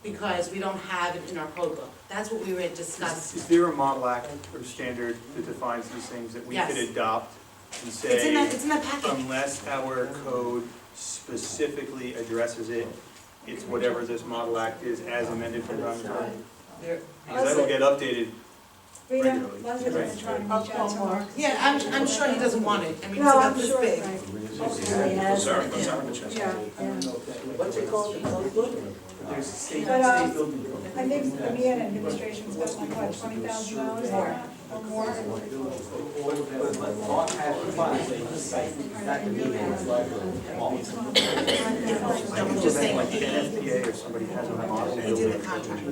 S10: Because we don't have it in our code book. That's what we were discussing.
S7: Is there a model act or standard that defines these things that we
S10: Yes.
S7: could adopt and
S10: It's
S7: say,
S10: in that packet.
S7: unless our code specifically addresses it, it's whatever this model act is as amended from time to time? Because that'll get updated
S6: Rita,
S7: regularly.
S6: Leslie's gonna try and reach out to Mark.
S10: Yeah, I'm sure he doesn't want it. I mean, it's
S6: No,
S10: about
S6: I'm
S10: this
S6: sure,
S10: big.
S6: right.
S4: Hopefully he has
S9: Sorry,
S4: it.
S9: sorry, Mitch.
S6: Yeah,
S8: I don't know if that.
S1: What's it called, the code book?
S8: There's a state,
S6: But,
S8: state building code.
S6: I think the MEN administration spent like, what, $20,000 there, or more?
S8: Mark has the funds, they just say, that can be in his library.
S10: I'm just saying,
S7: Like the NFPA or somebody has a model.
S10: he did the contract.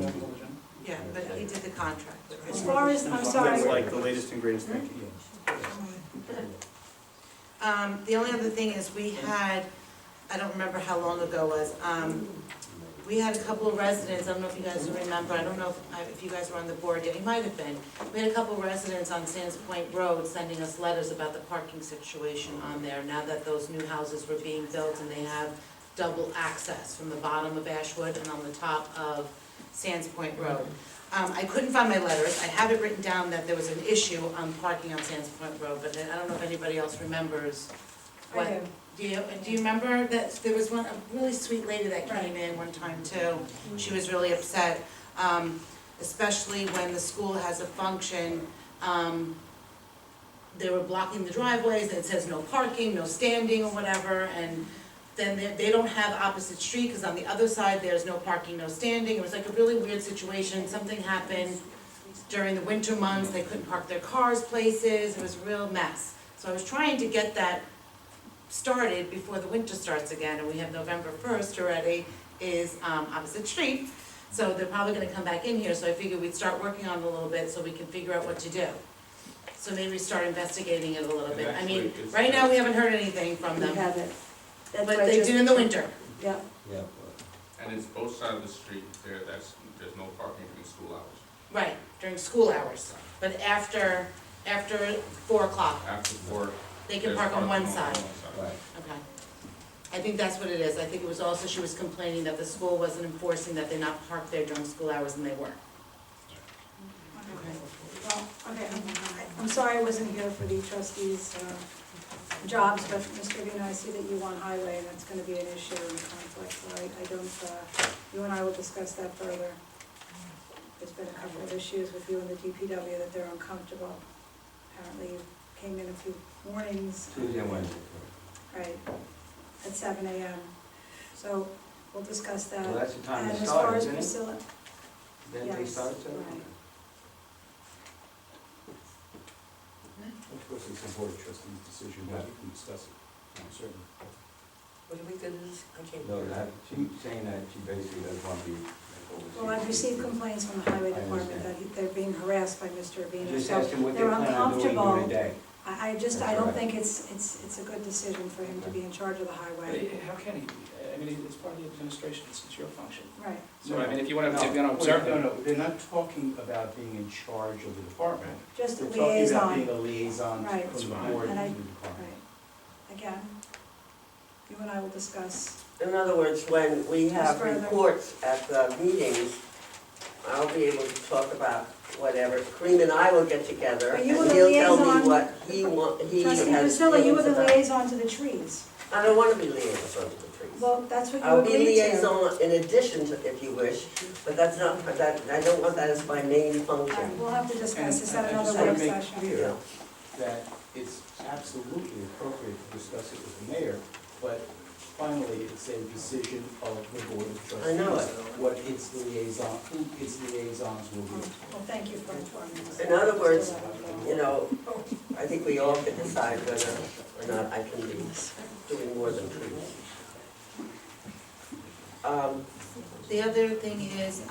S10: Yeah, but he did the contract.
S6: As far as, I'm
S7: That's
S6: sorry,
S7: like the latest and greatest thinking.
S10: The only other thing is we had, I don't remember how long ago it was, we had a couple of residents, I don't know if you guys remember, I don't know if you guys were on the board yet, you might have been. We had a couple of residents on Sands Point Road sending us letters about the parking situation on there, now that those new houses were being built and they have double access from the bottom of Ashwood and on the top of Sands Point Road. I couldn't find my letters, I have it written down that there was an issue on parking on Sands Point Road, but I don't know if anybody else remembers what.
S6: I do.
S10: Do you remember that there was a really sweet lady that came in one time too? She was really upset, especially when the school has a function. They were blocking the driveways, and it says no parking, no standing or whatever, and then they don't have opposite street, because on the other side, there's no parking, no standing. It was like a really weird situation. Something happened during the winter months, they couldn't park their cars places, it was a real mess. So I was trying to get that started before the winter starts again, and we have November 1st already, is opposite street. So they're probably gonna come back in here, so I figured we'd start working on it a little bit so we can figure out what to do. So maybe start investigating it a little bit. I mean, right now, we haven't heard anything from
S4: We
S10: them,
S4: have it. That's
S10: but
S4: why
S10: they
S4: just-
S10: do in the winter.
S4: Yeah,
S2: Yeah.
S11: And it's both sides of the street there, there's no parking during school hours.
S10: Right, during school hours, but after 4 o'clock,
S11: After 4.
S10: they can
S11: there's
S10: park on one
S11: parking
S10: side.
S2: Right.
S10: Okay. I think that's what it is. I think it was also, she was complaining that the school wasn't enforcing that they not park there during school hours, and they were.
S6: Well, okay, I'm sorry I wasn't here for the trustees' jobs, but Mr. Vino, I see that you want highway, and that's gonna be an issue and conflict, so I don't, you and I will discuss that further. There's been a couple of issues with you and the DPW that they're uncomfortable. Apparently you came in a few mornings,
S2: Tuesday and Wednesday.
S6: right, at 7 a.m. So we'll discuss that.
S2: Well, that's the time
S6: And
S2: to
S6: as
S2: start,
S6: far as
S2: isn't it?
S6: Priscilla,
S2: Then they
S6: Yes,
S2: start to?
S6: right.
S8: Of course, it's a board of trustees decision, but you can discuss it, certainly.
S1: What do we do this? I can't.
S2: No, that, she's saying that she basically doesn't want to be.
S6: Well, I've received complaints from the highway
S2: I
S6: department that they're being harassed by Mr. Urbino.
S2: Just
S6: So
S2: ask him what they
S6: they're
S2: plan on doing
S6: uncomfortable.
S2: during the day.
S6: I
S2: That's
S6: don't
S2: right.
S6: think it's a good decision for him to be in charge of the highway.
S9: How can he? I mean, it's part of the administration, it's your function.
S6: Right.
S9: So, I mean, if you want to
S8: No,
S9: observe
S8: no,
S9: them.
S8: no, they're not talking about being in charge of the department.
S6: Just a
S8: They're talking about being
S6: liaison.
S8: a liaison
S6: Right.
S8: from the board to
S6: And
S8: the
S6: I-
S8: department.
S6: Right. Again, you and I will discuss.
S1: In other words, when we have
S6: further.
S1: reports at the meetings, I'll be able to talk about whatever. Kareem and I will get together,
S6: But
S1: and
S6: you were the
S1: he'll tell me
S6: liaison-
S1: what he
S6: Trustee
S1: has
S6: Priscilla, you were
S1: feelings
S6: the
S1: about.
S6: liaison to the trees.
S1: I don't want to be liaison to the trees. trees.
S6: Well, that's what you
S1: I'll be
S6: agreed to.
S1: liaison in addition to, if you wish, but that's not, that, I don't want that as my main
S6: All right,
S1: function.
S6: we'll have to discuss this at
S8: And I
S6: another
S8: just wanna
S6: work
S8: make
S6: session.
S8: clear that it's absolutely appropriate to discuss it with the mayor, but finally, it's a decision of the board of trustees.
S1: I know it.
S8: What its liaison, who its liaisons will be.
S6: Well, thank you for informing us.
S1: In other words, you know, I think we all can decide whether or not I can be doing more than trees.
S10: The other thing is,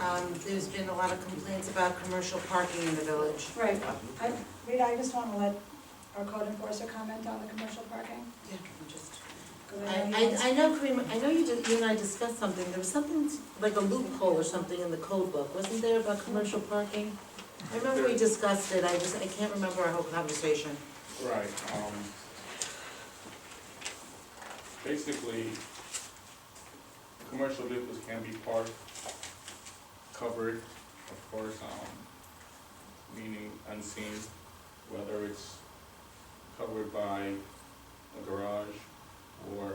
S10: there's been a lot of complaints about commercial parking in the village.
S6: Right, Rita, I just wanna let our code enforcer comment on the commercial parking.
S10: Yeah, I'm just.
S6: 'Cause I know he wants-
S10: I know, Kareem, I know you and I discussed something, there was something like a loophole or something in the code book, wasn't there, about commercial parking? I remember we discussed it, I can't remember our whole conversation.
S11: Right, basically, commercial vehicles can be parked, covered, of course, meaning unseen, whether it's covered by a garage or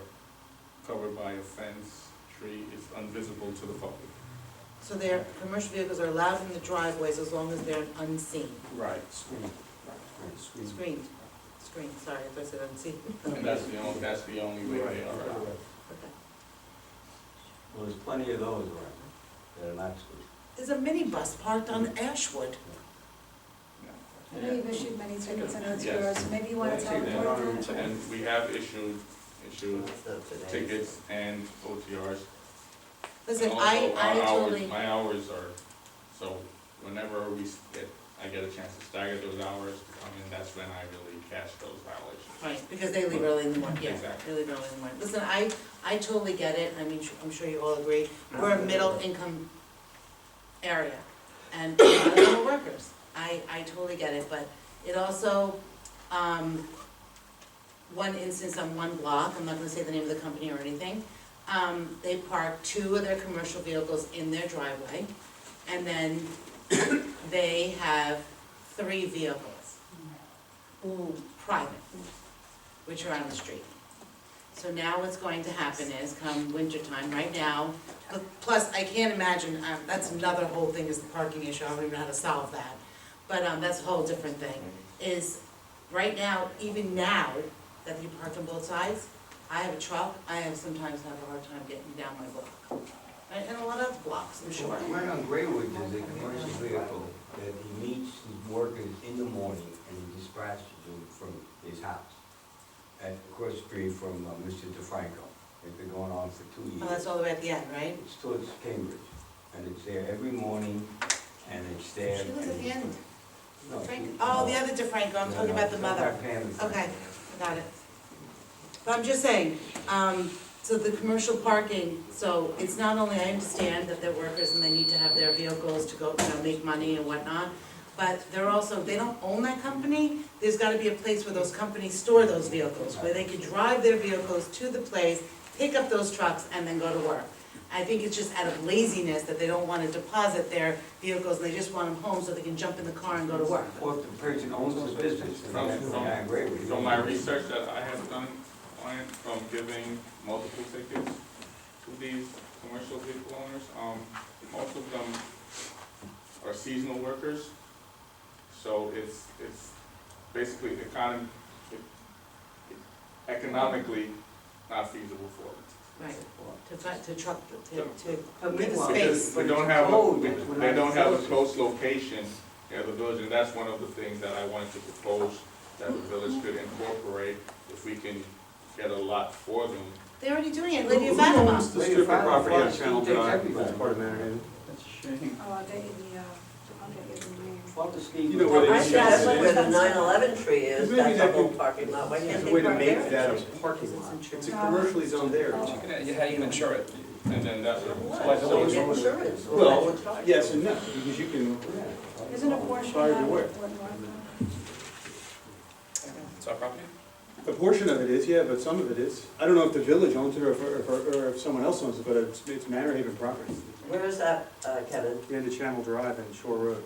S11: covered by a fence, tree, it's invisible to the public.
S10: So their commercial vehicles are allowed in the driveways as long as they're unseen,
S11: Right.
S10: screened, sorry, if I said unseen.
S11: And that's the only way they are.
S10: Okay.
S2: Well, there's plenty of those around that are not screwed.
S10: There's a minibus parked on Ashwood.
S6: I know you've issued many tickets, I know it's
S11: Yes.
S6: yours, maybe you wanna tell the board that?
S11: And we have issued
S1: It's not today.
S11: tickets and OTRs.
S10: Listen,
S11: Also,
S10: I
S11: our hours-
S10: totally,
S11: My hours are, so whenever I get a chance to stagger those hours to come in, that's when I really catch those violations.
S10: right, because they leave early in the morning, yeah,
S11: Exactly.
S10: they leave early in the morning. Listen, I totally get it, I mean, I'm sure you all agree, we're a middle income area, and a lot of them are workers. I totally get it, but it also, one instance on one block, I'm not gonna say the name of the company or anything, they park 2 of their commercial vehicles in their driveway, and then they have 3 vehicles, private, which are on the street. So now what's going to happen is, come winter time, right now, plus I can't imagine, that's another whole thing is the parking issue, I don't even know how to solve that. But that's a whole different thing, is right now, even now, that you park on both sides, I have a truck, I sometimes have a hard time getting down my block. And a lot of blocks, I'm sure.
S2: Right on Graywood, there's a commercial vehicle that he meets his workers in the morning and he dispatches them from his house. Across the street from Mr. DeFranco. It's been going on for 2 years.
S10: Oh, that's all the way at the end, right?
S2: It's towards Cambridge, and it's there every morning, and it's there.
S10: She lives at the end.
S2: No,
S10: Frank, oh, the other DeFranco, I'm talking about the mother. Okay, got it. But I'm just saying, so the commercial parking, so it's not only, I understand that they're workers and they need to have their vehicles to go, make money and whatnot, but they're also, they don't own that company, there's gotta be a place where those companies store those vehicles, where they can drive their vehicles to the place, pick up those trucks, and then go to work. I think it's just out of laziness that they don't wanna deposit their vehicles, and they just want them home so they can jump in the car and go to work.
S2: Or if the person owns the business, and that's the guy in Graywood.
S11: From my research that I have done, from giving multiple tickets to these commercial vehicle owners, most of them are seasonal workers. So it's basically economically not feasible for them.
S10: Right, to truck, to
S1: But
S10: get the
S1: meanwhile,
S10: space.
S11: Because they don't have a close location near the village, and that's one of the things that I wanted to propose, that the village could incorporate, if we can get a lot for them.
S10: They're already doing it, Lady of Fatima.
S5: The strip of property on Channel Drive, that's part of Manorhaven.
S7: That's a shame.
S6: Oh, I'll get you I'll get you the name.
S2: Well, the Steve.
S5: You know where they
S1: I
S5: should-
S1: that's where the 9/11 tree is,
S5: Maybe
S1: that's
S5: that
S1: a whole
S5: could-
S1: parking lot, why
S5: There's
S1: can't
S5: a
S1: they
S5: way to
S1: park
S5: make
S1: there?
S5: that a parking lot. It's a commercially zoned area.
S9: How do you insure it?
S11: And then that would.
S1: What, so you get insurance? or
S5: Well,
S1: what charge?
S5: yes and no, because you can,
S6: Isn't a portion
S5: Fire
S6: of
S5: beware.
S6: what North?
S9: It's our property?
S7: A portion of it is, yeah, but some of it is. I don't know if the village owns it or if someone else owns it, but it's Manorhaven property.
S1: Where is that, Kevin?
S7: The end of Channel Drive and Shore Road,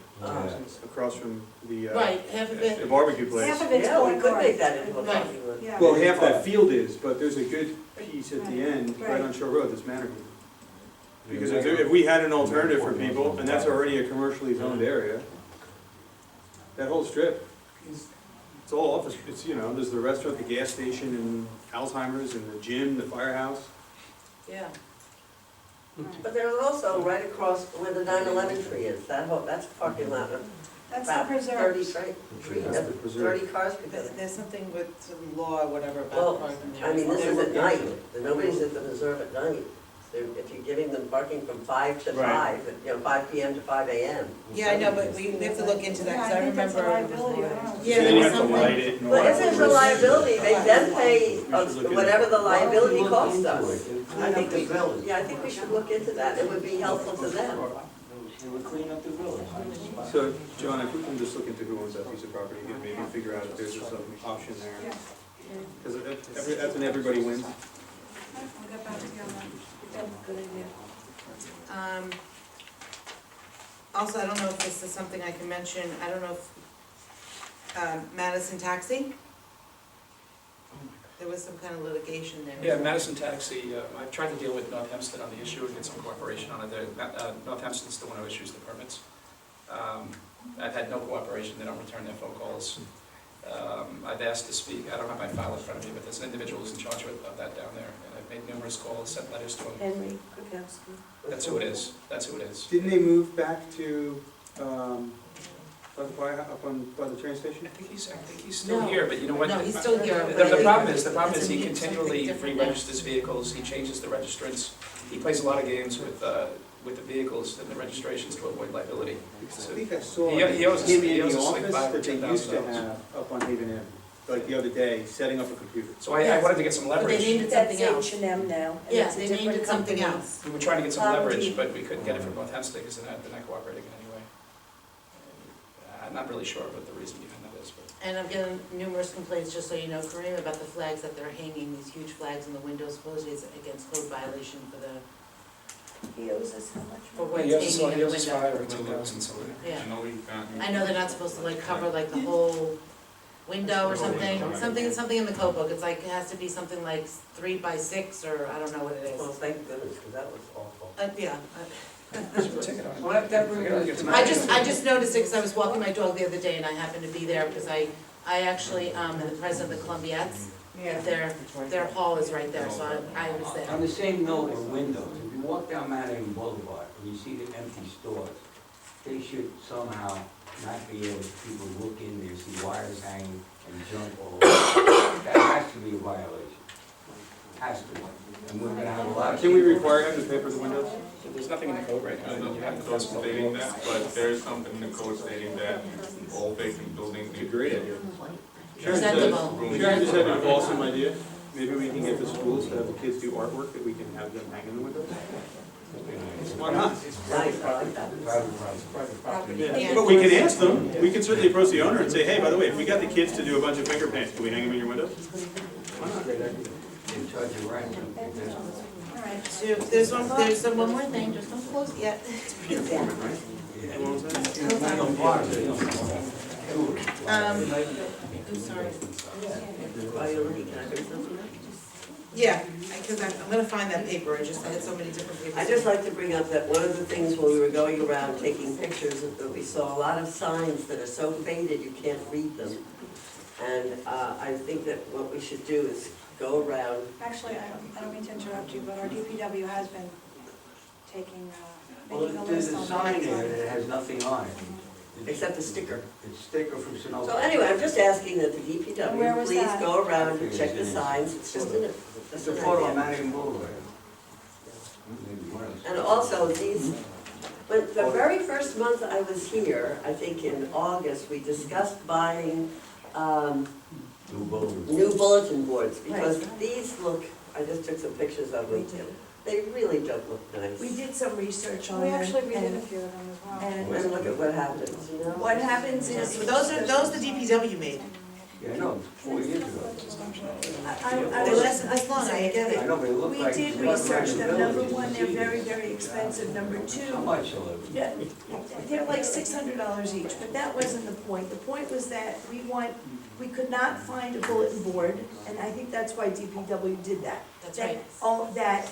S7: It's across from the
S10: Right, half of
S7: the
S10: it,
S7: barbecue place.
S6: Half of it's
S1: Yeah, we
S6: going
S1: could make
S6: north.
S1: that into a
S10: Right.
S1: parking lot.
S6: Yeah.
S7: Well, half that field is, but there's a good piece at the end, right
S6: Right.
S7: on Shore Road, that's Manorhaven. Because if we had an alternative for people, and that's already a commercially zoned area, that whole strip, it's all office, it's, you know, there's the restaurant, the gas station, and Alzheimer's, and the gym, the firehouse.
S10: yeah.
S1: But there's also right across where the 9/11 tree is, that's a parking lot of
S4: That's the
S1: about 30,
S4: preserve.
S7: That's the preserve.
S1: 30 cars could go there.
S10: There's something with some law or whatever
S1: Well,
S10: about parking there.
S1: I mean, this
S10: They
S1: is
S10: were-
S1: at night, nobody's at the reserve at night. If you're giving them parking from 5 to
S7: Right.
S1: 5, you know, 5 PM to 5 AM.
S10: Yeah, I know, but we have to look into that,
S4: Yeah,
S10: because I
S4: think that's a
S10: remember.
S4: liability, I don't know.
S10: Yeah,
S7: So then
S10: there
S7: you
S10: was
S7: have to
S10: something.
S7: light it and all
S1: But
S7: that.
S1: if there's a liability, they then pay
S7: look at
S1: whatever the liability
S2: Look
S1: costs
S2: into
S1: us.
S2: it. It'll
S1: I
S2: Clean up
S1: think
S2: the
S1: we,
S2: village.
S1: yeah, I think we should look into that, it would be helpful to them.
S2: It would clean up the village.
S7: So, John, if we can just look into who owns that piece of property, and maybe figure out if there's some option there.
S4: Yeah.
S7: Because that's when everybody wins.
S4: I'll get back to you on that.
S10: Yeah, good idea. Also, I don't know if this is something I can mention, I don't know if, Madison Taxi? There was some kind of litigation there.
S9: Yeah, Madison Taxi, I've tried to deal with North Hempstead on the issue and get some cooperation on it. North Hempstead's the one who issues the permits. I've had no cooperation, they don't return their phone calls. I've asked to speak, I don't have my file in front of me, but there's an individual who's in charge of that down there. And I've made numerous calls, sent letters to him.
S4: Henry Kukowski.
S9: That's who it is, that's who it is.
S7: Didn't they move back to, by the train station?
S9: I think he's still
S10: No.
S9: here, but you know what?
S10: No, he's still here.
S9: The problem is
S10: That's
S9: he
S10: something
S9: continually
S10: different now.
S9: re-registers vehicles, he changes the registrants. He plays a lot of games with the vehicles and the registrations to avoid liability.
S7: Because I think I saw
S9: He owes us-
S7: him
S9: he
S7: in
S9: owes
S7: the
S9: us like
S7: office
S9: $5,000 or
S7: that they used to
S9: $10,000.
S7: have up on Haven Ave, like the other day, setting up a computer.
S9: So I wanted to get some
S10: But they
S9: leverage.
S10: named it
S4: That's
S10: something else.
S4: H&M now. and
S10: Yeah,
S4: it's a
S10: they named
S4: different
S10: it something
S4: company.
S10: else.
S9: We were trying to get some
S4: Cloud
S9: leverage,
S4: Deep.
S9: but we couldn't get it from North Hempstead because they're not cooperating in any way. I'm not really sure what the reason behind that is, but.
S10: And I'm getting numerous complaints, just so you know, Kareem, about the flags that they're hanging, these huge flags in the windows, supposedly it's against code violation for the,
S4: He owes us how much?
S10: for
S4: money?
S10: what's hanging in the window.
S9: $5 or $10,000 something.
S10: Yeah.
S11: I know we've gotten.
S10: I know they're not supposed to like cover like the whole window or something, something in the code book, it's like, it has to be something like 3 by 6, or I don't know what it
S1: Well,
S10: is.
S1: thank goodness, because that was awful.
S10: Yeah,
S9: Take it on.
S2: Well, that brings us to-
S10: I just noticed it because I was walking my dog the other day and I happened to be there because I actually, am the president of the Columbiads. Their hall is right there, so I was
S2: On
S10: there.
S2: the same note with windows, if you walk down Manorhaven Boulevard and you see the empty stores, they should somehow not be able, people look in there, see wires hanging and junk all over. That has to be a violation. Has to be. And we're gonna have a lot of.
S7: Can we
S2: people-
S7: require him to pay for the windows?
S9: There's nothing in the code right now.
S11: There's
S9: You
S11: no
S9: have to
S11: code stating that, but there is something in the code stating that all vacant buildings
S7: It's a
S11: need.
S7: great idea. Sharon
S10: Presentable.
S7: just had an awesome idea. Maybe we can get the schools to have the kids do artwork that we can have them hang in the windows. Why not?
S1: Nice, I like that.
S10: Yeah.
S7: But we can ask them, we can certainly approach the owner and say, hey, by the way, if we got the kids to do a bunch of finger paints, can we hang them in your windows? Why not?
S2: In charge of rent.
S10: All right, so there's one more thing, just don't close it yet.
S7: Peter Foreman, right?
S2: Yeah.
S7: You know what I'm saying?
S10: I'm sorry.
S1: Viola, can I bring something up?
S10: Yeah, because I'm gonna find that paper, I had so many different papers.
S1: I'd just like to bring up that one of the things when we were going around taking pictures, that we saw a lot of signs that are so faded you can't read them. And I think that what we should do is go around.
S6: Actually, I don't mean to interrupt you, but our DPW has been taking,
S2: Well,
S6: making a
S2: there's
S6: list
S2: a
S6: on
S2: sign
S6: that.
S2: there that has nothing on it.
S1: Except the sticker.
S2: It's sticker from Sonoma.
S1: So anyway, I'm just asking that the
S6: Where
S1: DPW
S6: was
S1: please
S6: that?
S1: go around and check the signs, it's just an
S2: It's a photo on
S1: idea.
S2: Manorhaven Boulevard.
S1: And also these, but the very first month I was here, I think in August, we discussed buying
S2: New bulletins.
S1: new bulletin boards, because these look, I just took some pictures of them, they really don't look nice.
S4: We did some research on
S6: We
S4: it.
S6: actually redid a
S4: and-
S6: few of them as well.
S1: And look at what happens, you know?
S4: What happens is.
S10: Those the DPW made.
S2: Yeah, I know, 4 years ago.
S4: I
S10: They
S4: was
S10: lasted this long, I get
S2: I
S10: it.
S2: know, but it looked
S4: We
S2: like.
S4: did
S2: it looked like
S4: research
S2: the
S4: them, number
S2: village.
S4: one, they're very, very expensive, number
S2: How
S4: two,
S2: much will it?
S4: yeah, they're like $600 each, but that wasn't the point. The point was that we could not find a bulletin board, and I think that's why DPW did that.
S10: That's right.
S4: That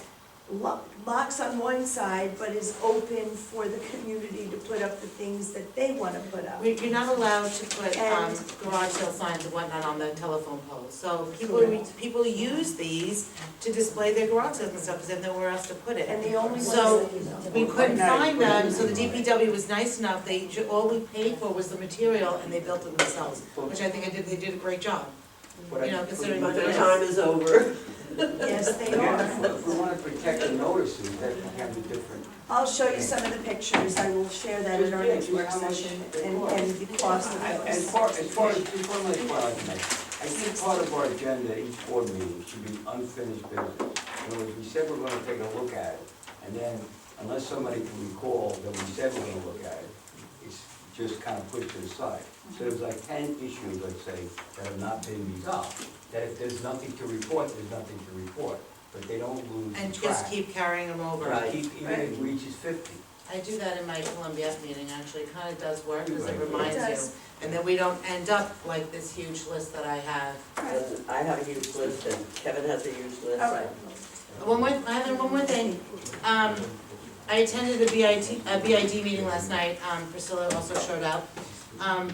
S4: locks on one side, but is open for the community to put up the things that they wanna put up.
S10: You're not allowed to put
S4: And-
S10: garage sale signs and whatnot on the telephone poles. So
S4: Correct.
S10: people use these to display their garage sales and stuff, because they have nowhere else to put it.
S4: And the only ones
S10: So,
S4: that,
S10: we couldn't find them, so the DPW was nice enough, all we paid for was the material, and they built it themselves, which I think they did a great job.
S2: But
S10: You know, considering
S1: But
S10: the
S1: their time is over.
S4: yes, they
S2: Again,
S4: are.
S2: if we want to protect the notices, that can be different.
S4: I'll show you some of the pictures, I will share that at our next work session, and the cost of
S2: As
S4: those.
S2: far, just one last point I'd like to make. I think part of our agenda, each board meeting, should be unfinished business. In other words, we said we're gonna take a look at it, and then, unless somebody can recall that we said we're gonna look at it, it's just kind of pushed to the side. So there's like 10 issues, let's say, that have not been resolved, that if there's nothing to report, there's nothing to report, but they don't lose
S10: And
S2: track.
S10: just keep carrying them over.
S1: Right.
S2: Even if it reaches 50.
S10: I do that in my Columbia meeting, actually, it kind of does work, because it
S2: Right.
S10: reminds
S4: It
S10: you.
S4: does.
S10: And then we don't end up like this huge list that I have.
S1: And I have a huge list, and Kevin has a huge list.
S4: All right.
S10: I have one more thing. I attended a BID meeting last night, Priscilla also showed up.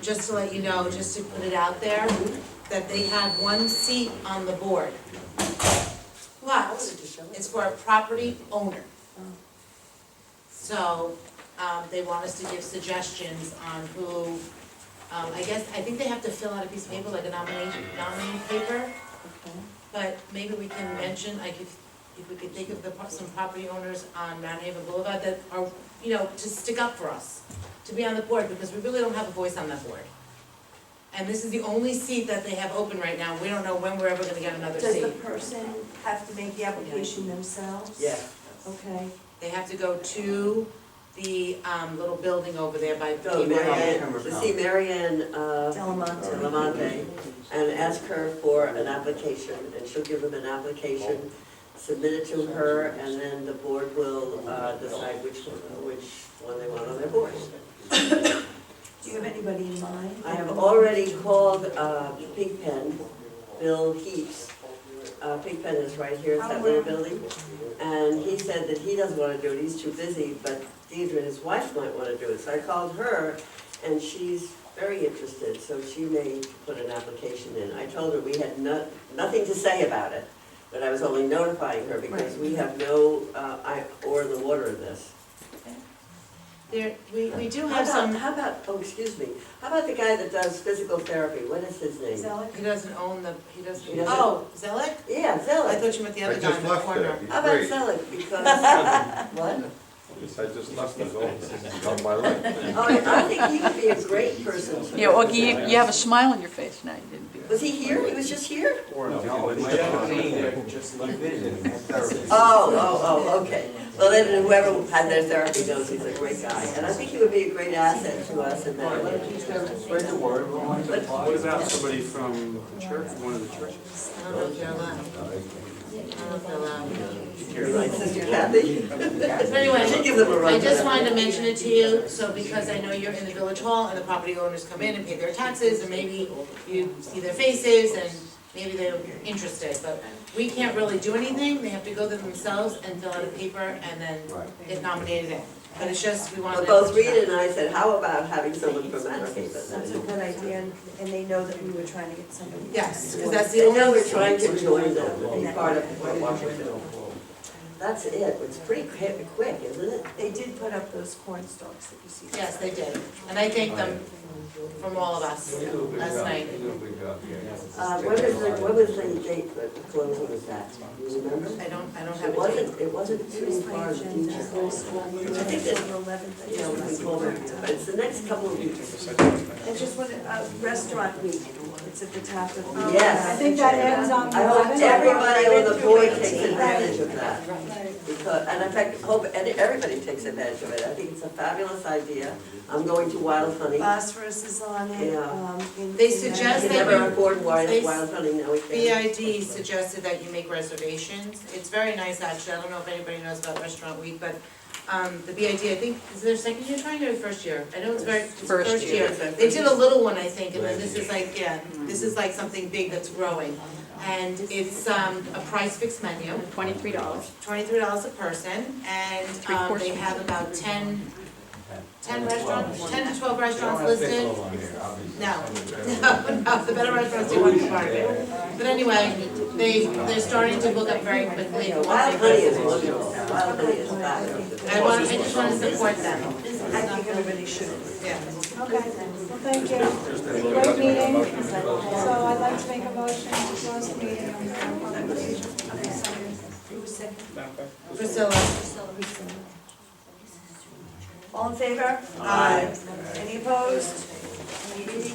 S10: Just to let you know, just to put it out there, that they have one seat on the board. But it's for a property owner. So, they want us to give suggestions on who, I think they have to fill out a piece of paper, like a nominating paper. But maybe we can mention, like, if we could think of some property owners on Manorhaven Boulevard that are, to stick up for us, to be on the board, because we really don't have a voice on that board. And this is the only seat that they have open right now, we don't know when we're ever gonna get another
S4: Does
S10: seat.
S4: the person have to make the application themselves?
S1: Yeah.
S4: Okay.
S10: They have to go to the, little building over there by
S1: Go,
S10: P.
S1: Marianne, to see Marianne,
S4: Delamonte.
S1: Delamonte, and ask her for an application, and she'll give them an application, submit it to her, and then the board will, decide which one they want on their board.
S4: Do you have anybody in mind?
S1: I have already called, Pigpen, Bill Heaps. Pigpen is right here, it's that little building, and he said that he doesn't wanna do it, he's too busy, but Deidre, his wife, might wanna do it, so I called her, and she's very interested, so she may put an application in. I told her we had nothing to say about it, but I was only notifying her because we have no, oar in the water in this.
S10: We do have some,
S1: How about, oh, excuse me, how about the guy that does physical therapy, what is his name?
S4: Zelick?
S10: he doesn't own the,
S1: He doesn't-
S10: Zelick?
S1: Yeah,
S10: I
S1: Zelig.
S10: thought you meant the other guy in the corner.
S1: How about Zelig, because, what?
S12: I just left it on my leg.
S1: Oh, I think he would be a great person to.
S13: Yeah, well, you have a smile on your face now, you didn't do
S1: Was he here? He was just here?
S2: No, it might have been
S8: Just
S2: like visiting, therapy.
S1: Oh, okay. Well, then whoever had their therapy knows he's a great guy, and I think he would be a great asset to us in that area.
S2: Spread the word.
S7: What about somebody from the church, one of the churches?
S10: I don't know if you're allowed. I don't know if you're allowed.
S1: Like Sister Kathy?
S10: But anyway,
S1: She gives them a run
S10: I
S1: for
S10: just
S1: that.
S10: wanted to mention it to you, so because I know you're in the village hall and the property owners come in and pay their taxes, and maybe you see their faces and maybe they're interested, but we can't really do anything, they have to go there themselves and fill out a paper and then get nominated in. But it's just, we wanted
S1: Well,
S10: to.
S1: both Rita and I said, how about having someone from Manorhaven?
S4: That's a good idea, and they know that we were trying to get somebody.
S10: Yes, because that's the
S1: They
S10: only.
S1: know we're trying to join them, to be part of Washington. That's it, it's pretty quick, isn't it?
S4: They did put up those corn stalks that you see.
S10: Yes, they did, and I thank them from all of us last night.
S2: They do a good job, yeah.
S1: When was the date that the closing was at? Do you remember?
S10: I don't have
S1: It wasn't too far in the future. I think that, yeah, we call it, but it's the next couple of weeks.
S4: And just one, restaurant week, it's at the top of.
S1: Yes.
S6: I think that ends on the
S1: I hope
S6: 11th.
S1: everybody on the board takes advantage of that. Because, and in fact, hope everybody takes advantage of it. I think it's a fabulous idea. I'm going to Wild Honey.
S4: Phosphorus is on it,
S1: Yeah.
S10: They
S1: I
S10: suggest
S1: can
S10: that
S1: never
S10: you-
S1: afford
S10: they-
S1: Wild Honey, now we can.
S10: BID suggested that you make reservations. It's very nice, actually. I don't know if anybody knows about Restaurant Week, but the BID, I think, is their second year trying or first year? I know it's
S13: First year.
S10: They did a little one, I think, and then this is like, yeah, this is like something big that's growing. And it's a price fixed menu,
S13: $23.
S10: $23 a person, and
S13: Three-course
S10: they
S13: meal.
S10: have about 10 restaurants, 10 to 12 restaurants listed. No, no, the better restaurants you want to target. But anyway, they're starting to book up very quickly.
S1: Yeah, Wild Honey is wonderful. Wild Honey is fabulous.
S10: I just want to support them.
S4: I think everybody should.
S10: Yeah.
S14: Okay, well, thank you. Great meeting. So I'd like to make a motion to close the meeting.
S10: Priscilla.
S4: All in favor?
S10: Aye.
S4: Any opposed? Meeting